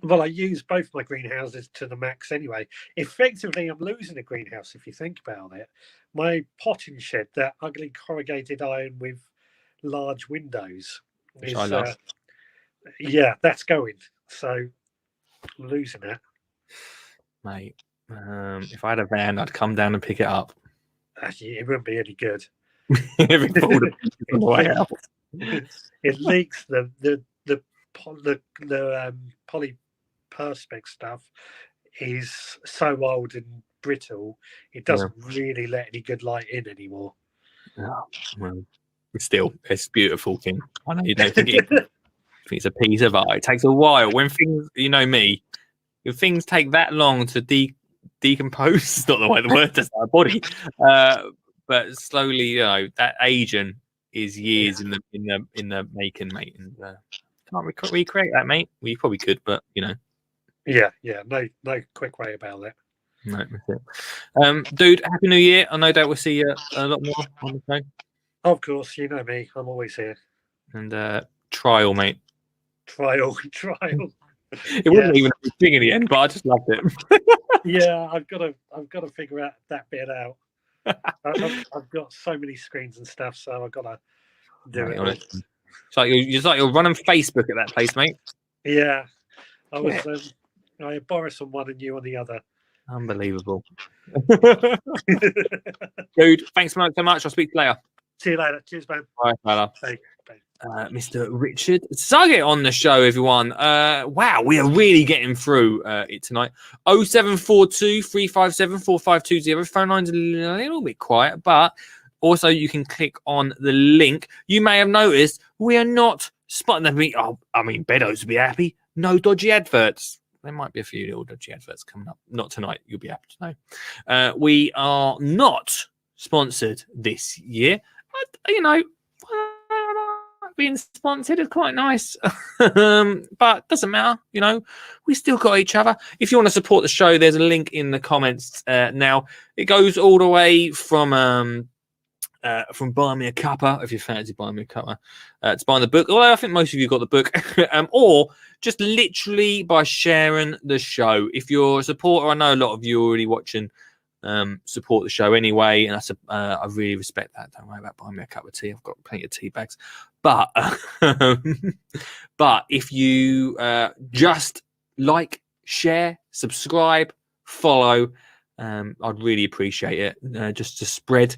well, I use both my greenhouses to the max anyway. Effectively, I'm losing a greenhouse if you think about it. My potting shed, that ugly corrugated iron with large windows, Which I love. Yeah, that's going. So I'm losing that. Mate, if I had a van, I'd come down and pick it up. Actually, it wouldn't be any good. Every on the way out. It leaks the polyperspex stuff is so old and brittle. It doesn't really let any good light in anymore. Oh, well, still, it's a beautiful thing. I know you don't think it. I think it's a piece of art. It takes a while when things, you know me, if things take that long to decompose, it's not the way the word does our body, but slowly, you know, that aging is years in the making, mate. And can't recreate that, mate. Well, you probably could, but you know. Yeah, no quick way about that. No, that's it. Dude, happy New Year! I no doubt we'll see you a lot more on the show. Of course, you know me. I'm always here. And trial, mate. Trial. It wasn't even a big thing in the end, but I just loved it. Yeah, I've got to figure out that bit out. I've got so many screens and stuff, so I've got to do it. It's like you're running Facebook at that place, mate. Yeah, I was. I had Boris on one and you on the other. Unbelievable. Dude, thanks so much. I'll speak to you later. See you later. Cheers, man. Bye, fella. Bye. Mr. Richard Suggett on the show, everyone. Wow, we are really getting through it tonight. 0742 357 4520. Phone line's a little bit quiet, but also you can click on the link. You may have noticed we are not spotting the Oh, I mean, Beddoes will be happy. No dodgy adverts. There might be a few little dodgy adverts coming up. Not tonight. You'll be happy to know. We are not sponsored this year. But, you know, being sponsored is quite nice. But doesn't matter. You know, we still got each other. If you want to support the show, there's a link in the comments now. It goes all the way from Buy Me a Cuppa, if you fancy buying me a cuppa, to buying the book. Although I think most of you got the book, or just literally by sharing the show. If you're a supporter, I know a lot of you are already watching, support the show anyway, and I really respect that. Don't worry about buying me a cup of tea. I've got plenty of tea bags. But but if you just like, share, subscribe, follow, I'd really appreciate it. Just to spread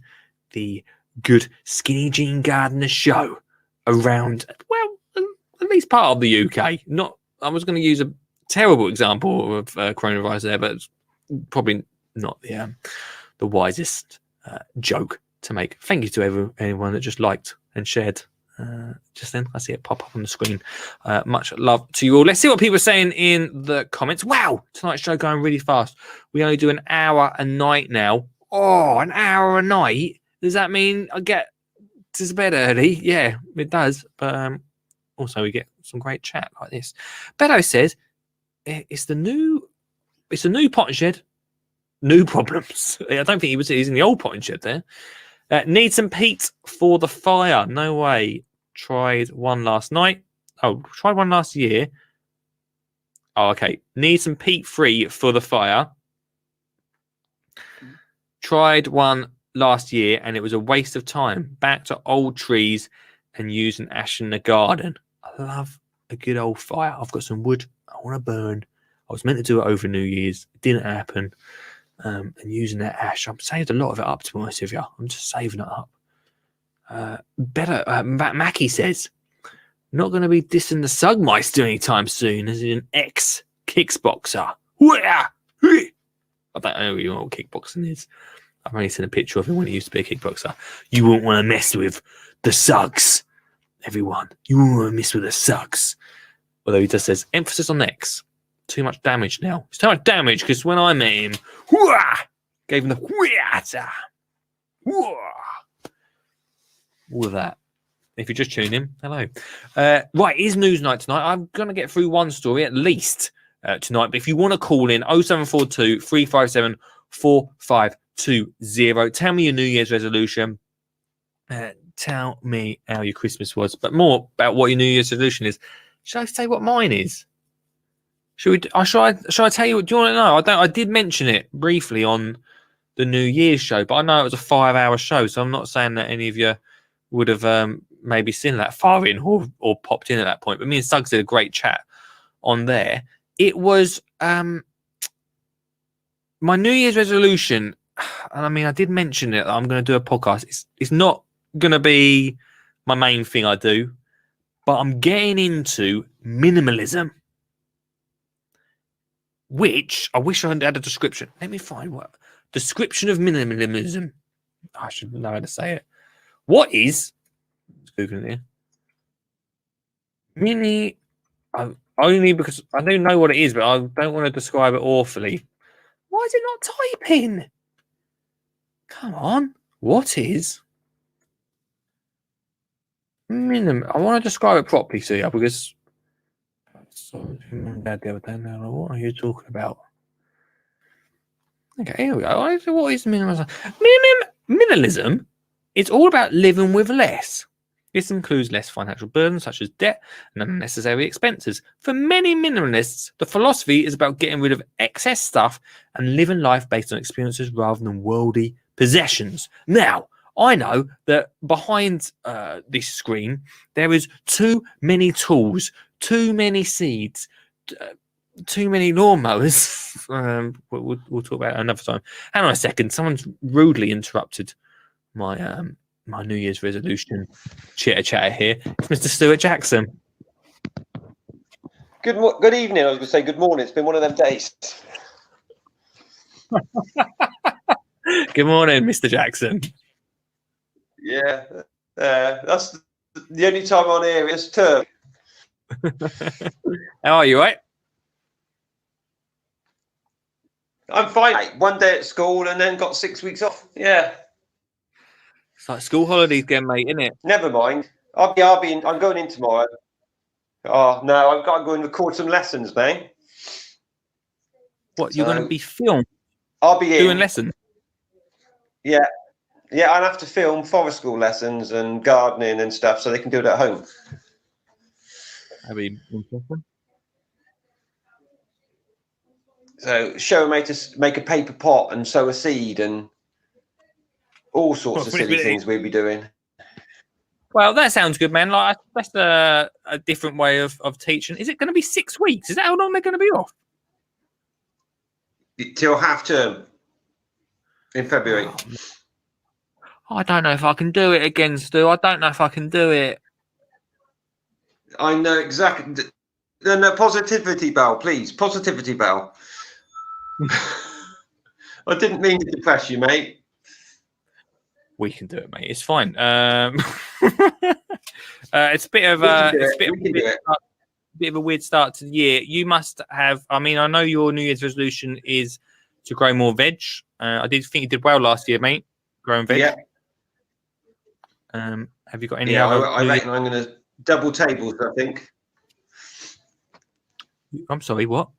the good Skinny Jean Gardener show around, well, at least part of the UK. Not, I was going to use a terrible example of coronavirus there, but it's probably not the wisest joke to make. Thank you to anyone that just liked and shared just then. I see it pop up on the screen. Much love to you all. Let's see what people are saying in the comments. Wow, tonight's show going really fast. We only do an hour a night now. Oh, an hour a night? Does that mean I get to bed early? Yeah, it does. But also we get some great chat like this. Beto says it's a new potting shed, new problems. I don't think he's in the old potting shed there. Need some peat for the fire. No way. Tried one last night. Oh, tried one last year. Oh, okay. Need some peat free for the fire. Tried one last year and it was a waste of time. Back to old trees and using ash in the garden. I love a good old fire. I've got some wood I want to burn. I was meant to do it over New Year's. It didn't happen. And using that ash, I've saved a lot of it up, to be honest with you. I'm just saving it up. Mackie says, not going to be dissing the Sugmeister anytime soon as an ex-kickboxer. I don't know what kickboxing is. I've only seen a picture of him when he used to be a kickboxer. You won't want to mess with the Sugs, everyone. You won't want to mess with the Sugs. Although he just says, emphasis on X. too much damage now. It's too much damage because when I met him, whooah, gave him the whooah, all of that. If you just tune in, hello. Right, it is news night tonight. I'm going to get through one story at least tonight. But if you want to call in, 0742 357 4520. Tell me your New Year's resolution. Tell me how your Christmas was. But more about what your New Year's resolution is. Should I say what mine is? Should I tell you? Do you want to know? I did mention it briefly on the New Year's show, but I know it was a 5-hour show, so I'm not saying that any of you would have maybe seen that far in or popped in at that point. But me and Suggs did a great chat on there. It was my New Year's resolution, and I mean I did mention it. I'm going to do a podcast. It's not going to be my main thing I do, but I'm getting into minimalism. Which I wish I had a description. Let me find what description of minimalism. I should know how to say it. What is Googling here? Only because I do know what it is, but I don't want to describe it awfully. Why is it not typing? Come on. What is minimum? I want to describe it properly, see ya, because Dad the other day, now, what are you talking about? Okay, here we go. What is minimalism? Minimalism, it's all about living with less. This includes less financial burdens such as debt and unnecessary expenses. For many minimalists, the philosophy is about getting rid of excess stuff and living life based on experiences rather than worldly possessions. Now, I know that behind this screen, there is too many tools, too many seeds, too many lawnmowers. We'll talk about it another time. Hang on a second. Someone's rudely interrupted my my New Year's resolution chitter-chatter here. It's Mr. Stuart Jackson. Good evening. I was going to say good morning. It's been one of them days. Good morning, Mr. Jackson. Yeah, that's the only time on here. It's term. How are you, right? I'm fine. Mate. One day at school and then got 6 weeks off. Yeah. It's like school holidays again, mate, isn't it? Never mind. I'm going in tomorrow. Oh no, I've got to go and record some lessons, mate. What, you're going to be filmed? I'll be doing lessons? Yeah. Yeah, I'll have to film forest school lessons and gardening and stuff so they can do it at home. That'd be interesting. So show them how to make a paper pot and sow a seed and all sorts of silly things we'll be doing. Well, that sounds good, man. Like that's a different way of teaching. Is it going to be 6 weeks? Is that how long they're going to be off? Till half term in February. I don't know if I can do it again, Stu. I don't know if I can do it. I know exactly. No, positivity bell, please. Positivity bell. I didn't mean to depress you, mate. We can do it, mate. It's fine. It's a bit of a weird start to the year. You must have. I mean, I know your New Year's resolution is to grow more veg. I did think you did well last year, mate. Growing veg. Yeah. Have you got any? Yeah, other I reckon I'm going to double tables. I think. I'm sorry. What?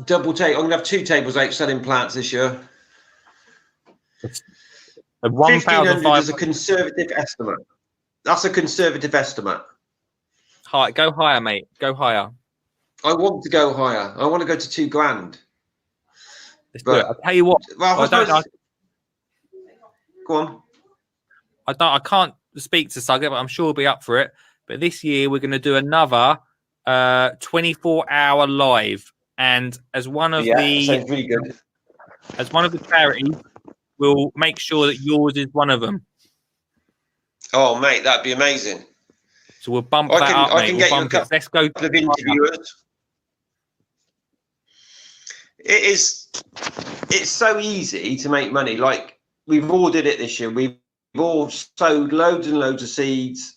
Double table. I'm going to have 2 tables out selling plants this year. 1,500 is a conservative estimate. That's a conservative estimate. Hi, go higher, mate. Go higher. I want to go higher. I want to go to 2 grand. Let's do it. I'll tell you what. Well, go on. I can't speak to Sugger, but I'm sure we'll be up for it. But this year we're going to do another 24-hour live, and as one of sounds really good. As one of the charities, we'll make sure that yours is one of them. Oh, mate, that'd be amazing. So we'll bump that up, mate. Get you a couple Let's go. Of interviewers. It's so easy to make money. Like we've all did it this year. We've all sowed loads and loads of seeds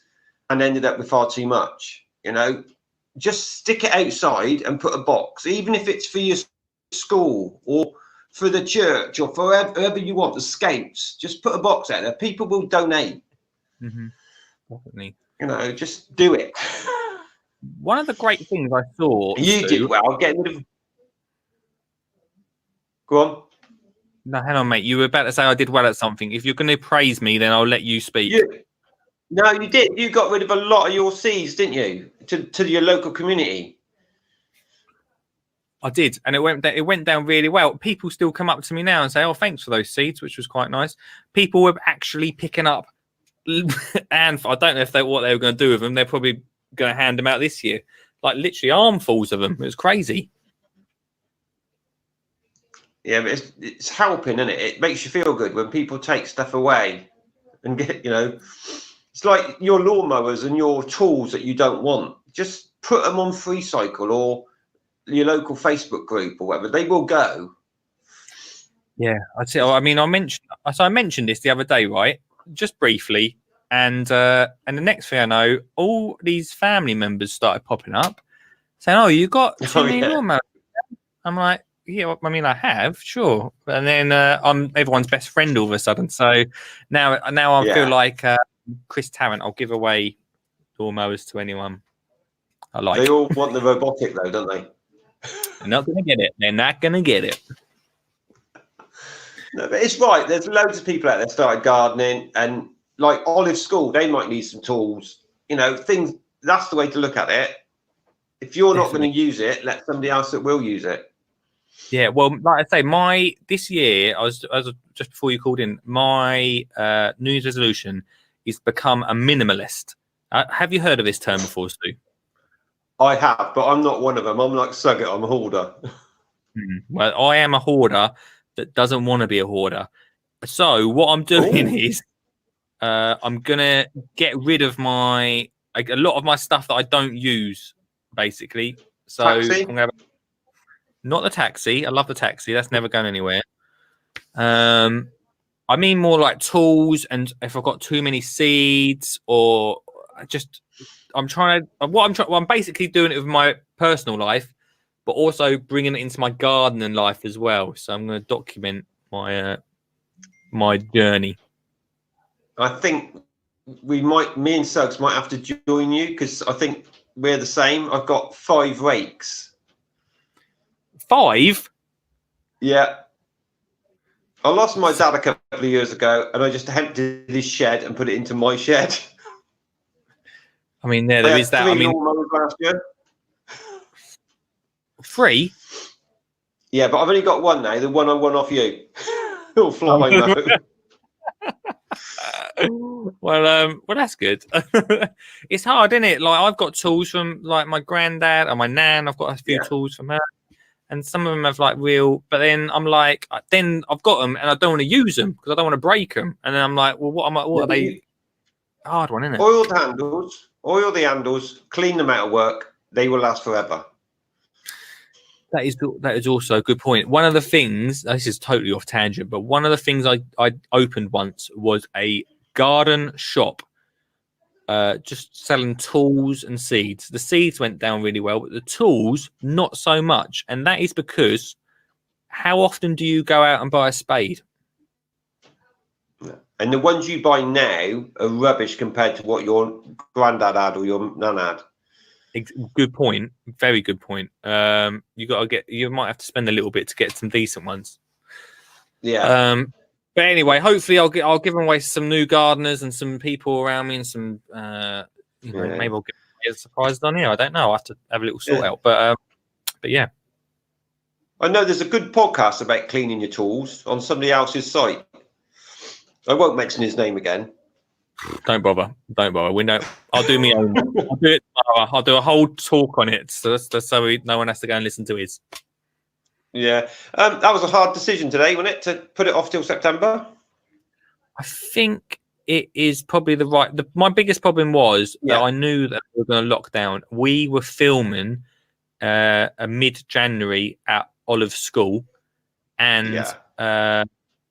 and ended up with far too much. You know, just stick it outside and put a box, even if it's for your school or for the church or for whoever you want, the scouts. Just put a box out there. People will donate. Mm-hmm. Definitely. You know, just do it. One of the great things I saw. You did well. Getting rid of. Go on. No, hang on, mate. You were about to say I did well at something. If you're going to praise me, then I'll let you speak. No, you did. You got rid of a lot of your seeds, didn't you? To your local community. I did, and it went down really well. People still come up to me now and say, "Oh, thanks for those seeds," which was quite nice. People were actually picking up, and I don't know what they were going to do with them. They're probably going to hand them out this year, like literally armfuls of them. It was crazy. Yeah, but it's helping, isn't it? It makes you feel good when people take stuff away and get, it's like your lawnmowers and your tools that you don't want. Just put them on Free Cycle or your local Facebook group or whatever. They will go. Yeah, I'd say. I mean, I mentioned this the other day, right? Just briefly, and the next thing I know, all these family members started popping up, saying, "Oh, you got too many lawnmowers?" I'm like, "Yeah, I mean, I have, sure." And then I'm everyone's best friend all of a sudden. So now I feel like Chris Tarrant. I'll give away lawnmowers to anyone I like. They all want the robotic though, don't they? They're not going to get it. They're not going to get it. No, but it's right. There's loads of people out there started gardening, and like Olive School, they might need some tools. Things. That's the way to look at it. If you're not going to use it, let somebody else that will use it. Yeah, well, like I say, this year, I was just before you called in, my New Year's resolution is become a minimalist. Have you heard of this term before, Stu? I have, but I'm not one of them. I'm like Suggett, I'm a hoarder. Well, I am a hoarder that doesn't want to be a hoarder. So what I'm doing is I'm going to get rid of a lot of my stuff that I don't use, basically. So Taxi? I'm gonna not the taxi. I love the taxi. That's never going anywhere. I mean more like tools, and if I've got too many seeds or I'm basically doing it with my personal life, but also bringing it into my gardening life as well. So I'm going to document my journey. I think me and Suggs might have to join you because I think we're the same. I've got 5 rakes. 5? Yeah. I lost my dad a couple of years ago, and I just emptied his shed and put it into my shed. I mean, there is that. I mean, last year. 3? Yeah, but I've only got one now. The one I won off you. It'll fly now. Well, that's good. It's hard, isn't it? Like I've got tools from like my granddad and my nan. I've got a few tools from her, and some of them have like real. But then I'm like, then I've got them and I don't want to use them because I don't want to break them. And then I'm like, well, what are they? Hard one, isn't it? Oil the handles, clean them out of work. They will last forever. That is also a good point. One of the things, this is totally off tangent, but one of the things I opened once was a garden shop, just selling tools and seeds. The seeds went down really well, but the tools not so much. And that is because how often do you go out and buy a spade? And the ones you buy now are rubbish compared to what your granddad had or your nan had. Good point. Very good point. You might have to spend a little bit to get some decent ones. Yeah. But anyway, hopefully I'll give away some new gardeners and some people around me and some maybe I'll get a surprise on here. I don't know. I'll have to have a little sort out. But yeah. I know there's a good podcast about cleaning your tools on somebody else's site. I won't mention his name again. Don't bother. We know. I'll do my own. I'll do it tomorrow. I'll do a whole talk on it, so no one has to go and listen to his. Yeah, that was a hard decision today, wasn't it, to put it off till September? I think it is probably the right. My biggest problem was that I knew that we were going to lock down. We were filming a mid-January at Olive School, and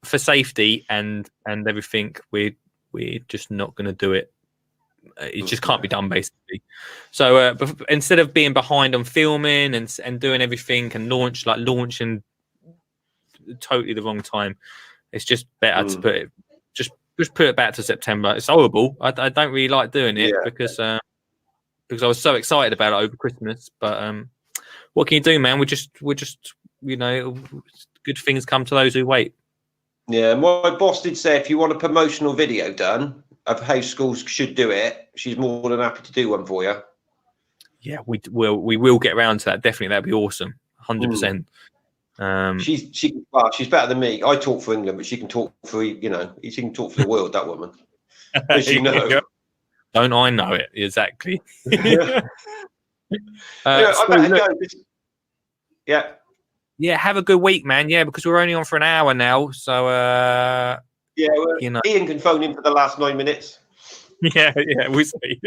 for safety and everything, we're just not going to do it it just can't be done, basically. So instead of being behind on filming and doing everything and launching totally the wrong time, it's just better to put it just put it back to September. It's horrible. I don't really like doing it because I was so excited about it over Christmas. But what can you do, man? We're just good things come to those who wait. Yeah, my boss did say if you want a promotional video done of how schools should do it, she's more than happy to do one for you. Yeah, we will get around to that. Definitely, that'd be awesome. 100%. She's better than me. I talk for England, but she can talk for she can talk for the world. That woman, as you know. Don't I know it exactly? Yeah, have a good week, man. Yeah, because we're only on for an hour now, so Ian can phone in for the last 9 minutes. Yeah, we'll see.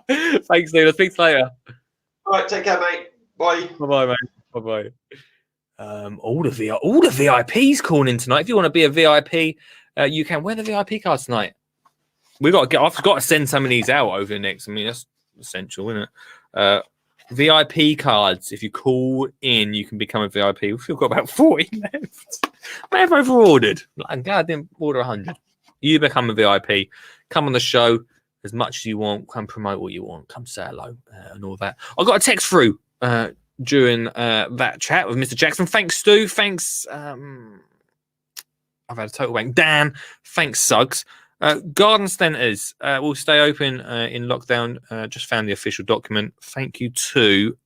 Thanks, Neil. I'll speak to you later. All right, take care, mate. Bye. Bye, mate. Bye. All the VIPs calling in tonight. If you want to be a VIP, you can. Where are the VIP cards tonight? I've got to send some of these out over the next. I mean, that's essential, isn't it? VIP cards. If you call in, you can become a VIP. We've got about 40 left. I have over-ordered. I'm glad I didn't order 100. You become a VIP. Come on the show as much as you want. Come promote what you want. Come say hello and all that. I got a text through during that chat with Mr. Jackson. Thanks, Stu. Thanks. I've had a total wank. Dan. Thanks, Suggs. Garden centres will stay open in lockdown. Just found the official document. Thank you to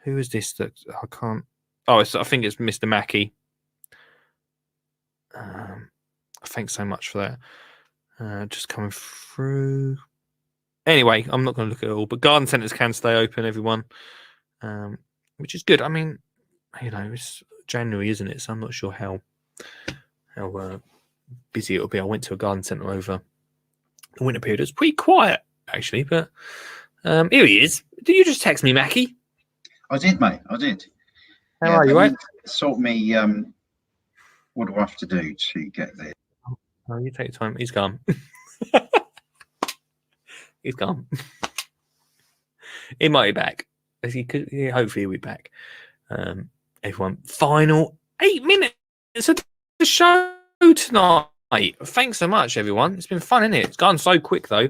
who is this? That I can't. Oh, I think it's Mr. Mackey. Thanks so much for that. Just coming through. Anyway, I'm not going to look at it all, but garden centres can stay open, everyone, which is good. I mean, it's January, isn't it? So I'm not sure how busy it'll be. I went to a garden centre over the winter period. It was pretty quiet, actually, but here he is. Did you just text me, Mackie? I did, mate. I did. How are you, right? Sort me, what do I have to do to get there? Oh, you take your time. He's gone. He's gone. He might be back. Hopefully he'll be back. Everyone, final 8 minutes of the show tonight. Thanks so much, everyone. It's been fun, isn't it? It's gone so quick, though.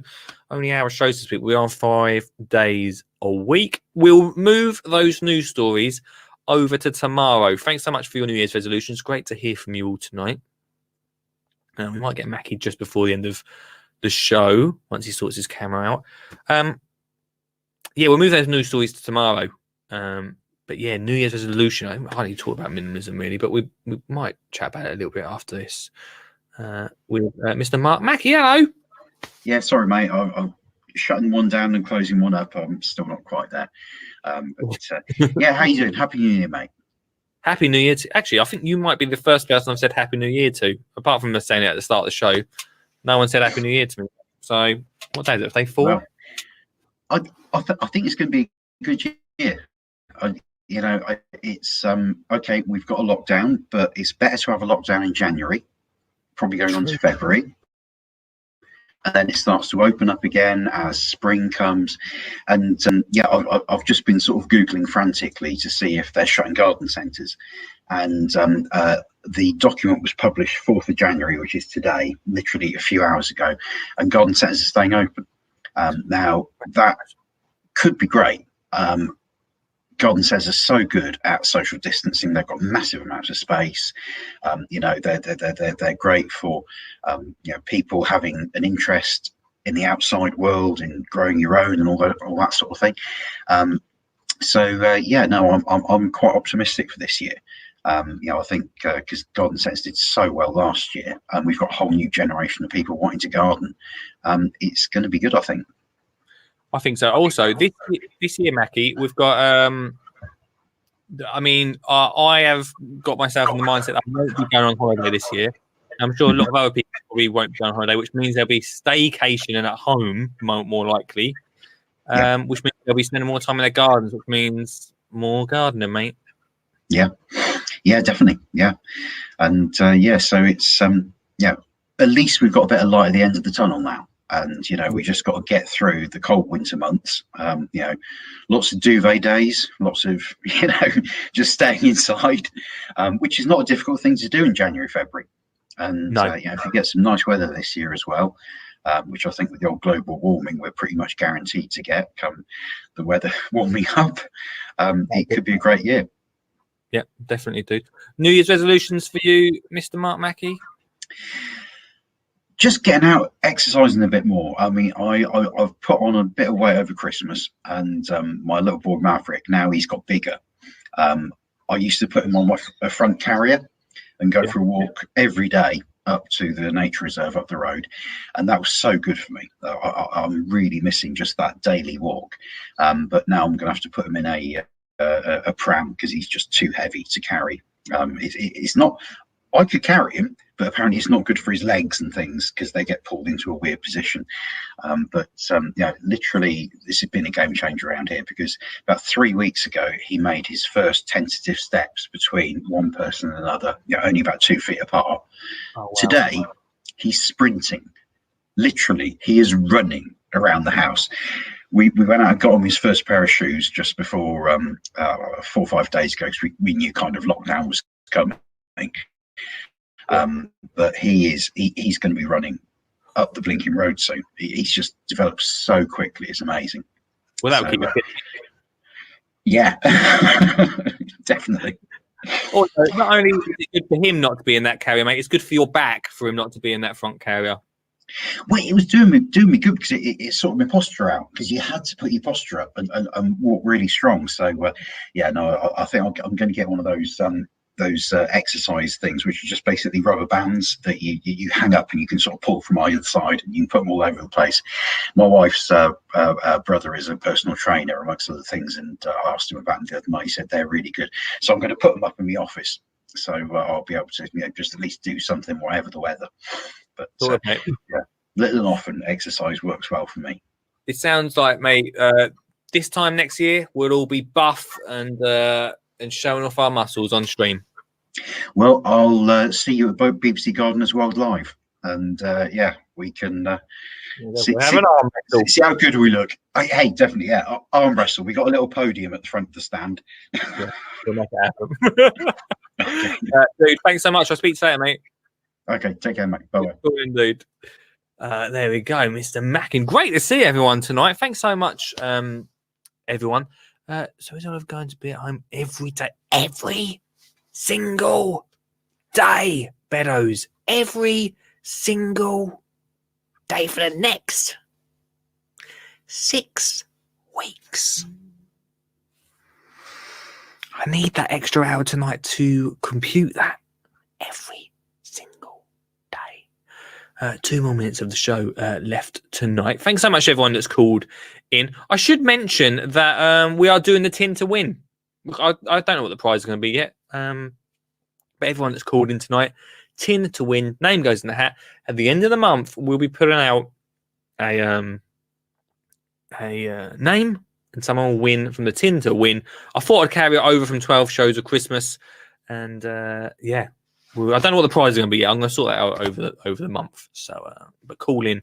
Only hour shows this week. We are 5 days a week. We'll move those news stories over to tomorrow. Thanks so much for your New Year's resolutions. Great to hear from you all tonight. We might get Mackie just before the end of the show once he sorts his camera out. We'll move those news stories to tomorrow. But yeah, New Year's resolution. I hardly talk about minimalism really, but we might chat about it a little bit after this. With Mr. Mark Mackie. Hello. Yeah, sorry, mate. I'm shutting one down and closing one up. I'm still not quite there. Yeah, how you doing? Happy New Year, mate. Happy New Year. Actually, I think you might be the first person I've said Happy New Year to, apart from us saying it at the start of the show. No one said Happy New Year to me. So, what day is it? Day 4? Well, I think it's going to be a good year. It's okay. We've got a lockdown, but it's better to have a lockdown in January, probably going on to February, and then it starts to open up again as spring comes. And I've just been sort of googling frantically to see if they're shutting garden centres, and the document was published 4th of January, which is today, literally a few hours ago, and garden centres are staying open. Now that could be great. Garden centres are so good at social distancing. They've got massive amounts of space. They're great for people having an interest in the outside world, in growing your own, and all that sort of thing. I'm quite optimistic for this year. I think because garden centres did so well last year, and we've got a whole new generation of people wanting to garden. It's going to be good, I think. I think so. Also, this year, Mackie, we've got. I have got myself in the mindset that I won't be going on holiday this year. I'm sure a lot of other people probably won't be on holiday, which means they'll be staycationing at home more likely. Which means they'll be spending more time in their gardens, which means more gardening, mate. Yeah, definitely. Yeah, and so it's at least we've got a bit of light at the end of the tunnel now. And we just got to get through the cold winter months. Lots of duvet days, lots of just staying inside, which is not a difficult thing to do in January, February. And No. if you get some nice weather this year as well, which I think with the old global warming we're pretty much guaranteed to get come the weather warming up, it could be a great year. Yeah, definitely, dude. New Year's resolutions for you, Mr. Mark Mackey? Just getting out, exercising a bit more. I mean, I've put on a bit of weight over Christmas, and my little boy Maverick, now he's got bigger. I used to put him on a front carrier and go for a walk every day up to the nature reserve up the road, and that was so good for me. I'm really missing just that daily walk. But now I'm going to have to put him in a pram because he's just too heavy to carry. It's not. I could carry him, but apparently it's not good for his legs and things because they get pulled into a weird position. Literally, this has been a game changer around here because about 3 weeks ago, he made his first tentative steps between one person and another, only about 2 feet apart. Oh, wow. Today, he's sprinting. Literally, he is running around the house. We went out and got him his first pair of shoes just before 4 or 5 days ago because we knew kind of lockdown was coming. But he's going to be running up the blinking road soon. He's just developed so quickly. It's amazing. Well, that'll keep it fit. Yeah, definitely. Also, not only is it good for him not to be in that carrier, mate, it's good for your back for him not to be in that front carrier. Well, it was doing me good because it sorted my posture out because you had to put your posture up and walk really strong. So, I think I'm going to get one of those exercise things, which are just basically rubber bands that you hang up and you can sort of pull from either side and you can put them all over the place. My wife's brother is a personal trainer amongst other things, and I asked him about them the other night. He said they're really good, so I'm going to put them up in the office, so I'll be able to just at least do something whatever the weather. But little and often exercise works well for me. It sounds like, mate, this time next year we'll all be buff and showing off our muscles on stream. Well, I'll see you at BBC Gardeners World Live, and we can see how good we look. Hey, definitely, arm wrestle. We got a little podium at the front of the stand. We'll make it happen. Dude, thanks so much. I'll speak to you later, mate. Okay, take care, mate. Bye-bye. Cool, indeed. There we go, Mr. Mackin. Great to see everyone tonight. Thanks so much, everyone. So is Olive going to be at home every day? Every single day, Beddoes. Every single day for the next 6 weeks. I need that extra hour tonight to compute that. Every single day. 2 more minutes of the show left tonight. Thanks so much, everyone that's called in. I should mention that we are doing the tin to win. I don't know what the prize is going to be yet. But everyone that's called in tonight, tin to win, name goes in the hat. At the end of the month, we'll be putting out a name, and someone will win from the tin to win. I thought I'd carry it over from 12 shows of Christmas, and I don't know what the prize is going to be yet. I'm going to sort that out over the month. So, but call in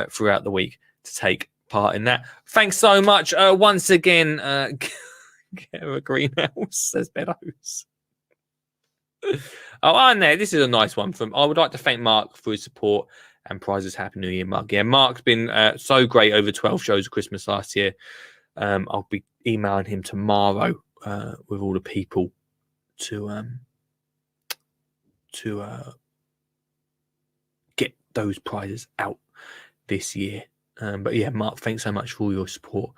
throughout the week to take part in that. Thanks so much once again. Get a greenhouse, says Beddoes. And this is a nice one from. I would like to thank Mark for his support and prizes. Happy New Year, Mark. Yeah, Mark's been so great over 12 shows of Christmas last year. I'll be emailing him tomorrow with all the people to get those prizes out this year. But yeah, Mark, thanks so much for all your support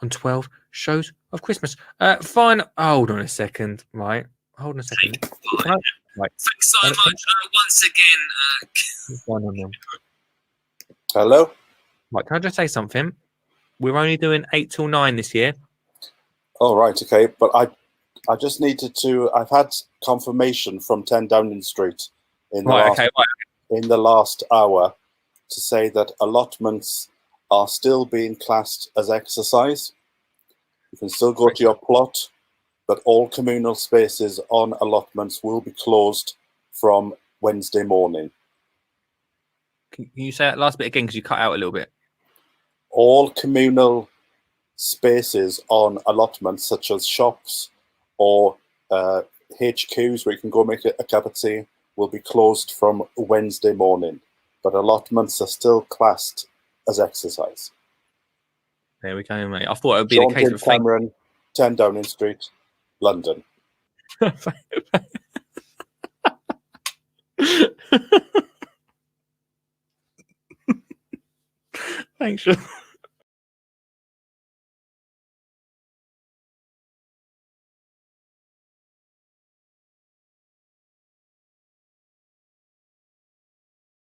on 12 shows of Christmas. Fine. Hold on a second. Right. Hold on a second. Right. Thanks so much once again. Hello? Right, can I just say something? We're only doing 8 till 9 this year. Oh, right, okay. But I just needed to... I've had confirmation from 10 Downing Street in the last hour to say that allotments are still being classed as exercise. You can still go to your plot, but all communal spaces on allotments will be closed from Wednesday morning. Can you say that last bit again because you cut out a little bit? All communal spaces on allotments such as shops or HQs where you can go make a cup of tea will be closed from Wednesday morning, but allotments are still classed as exercise. There we go, mate. I thought it would be Sean the case Tim of Cameron, 10 Downing Street, London. Thanks, Sean.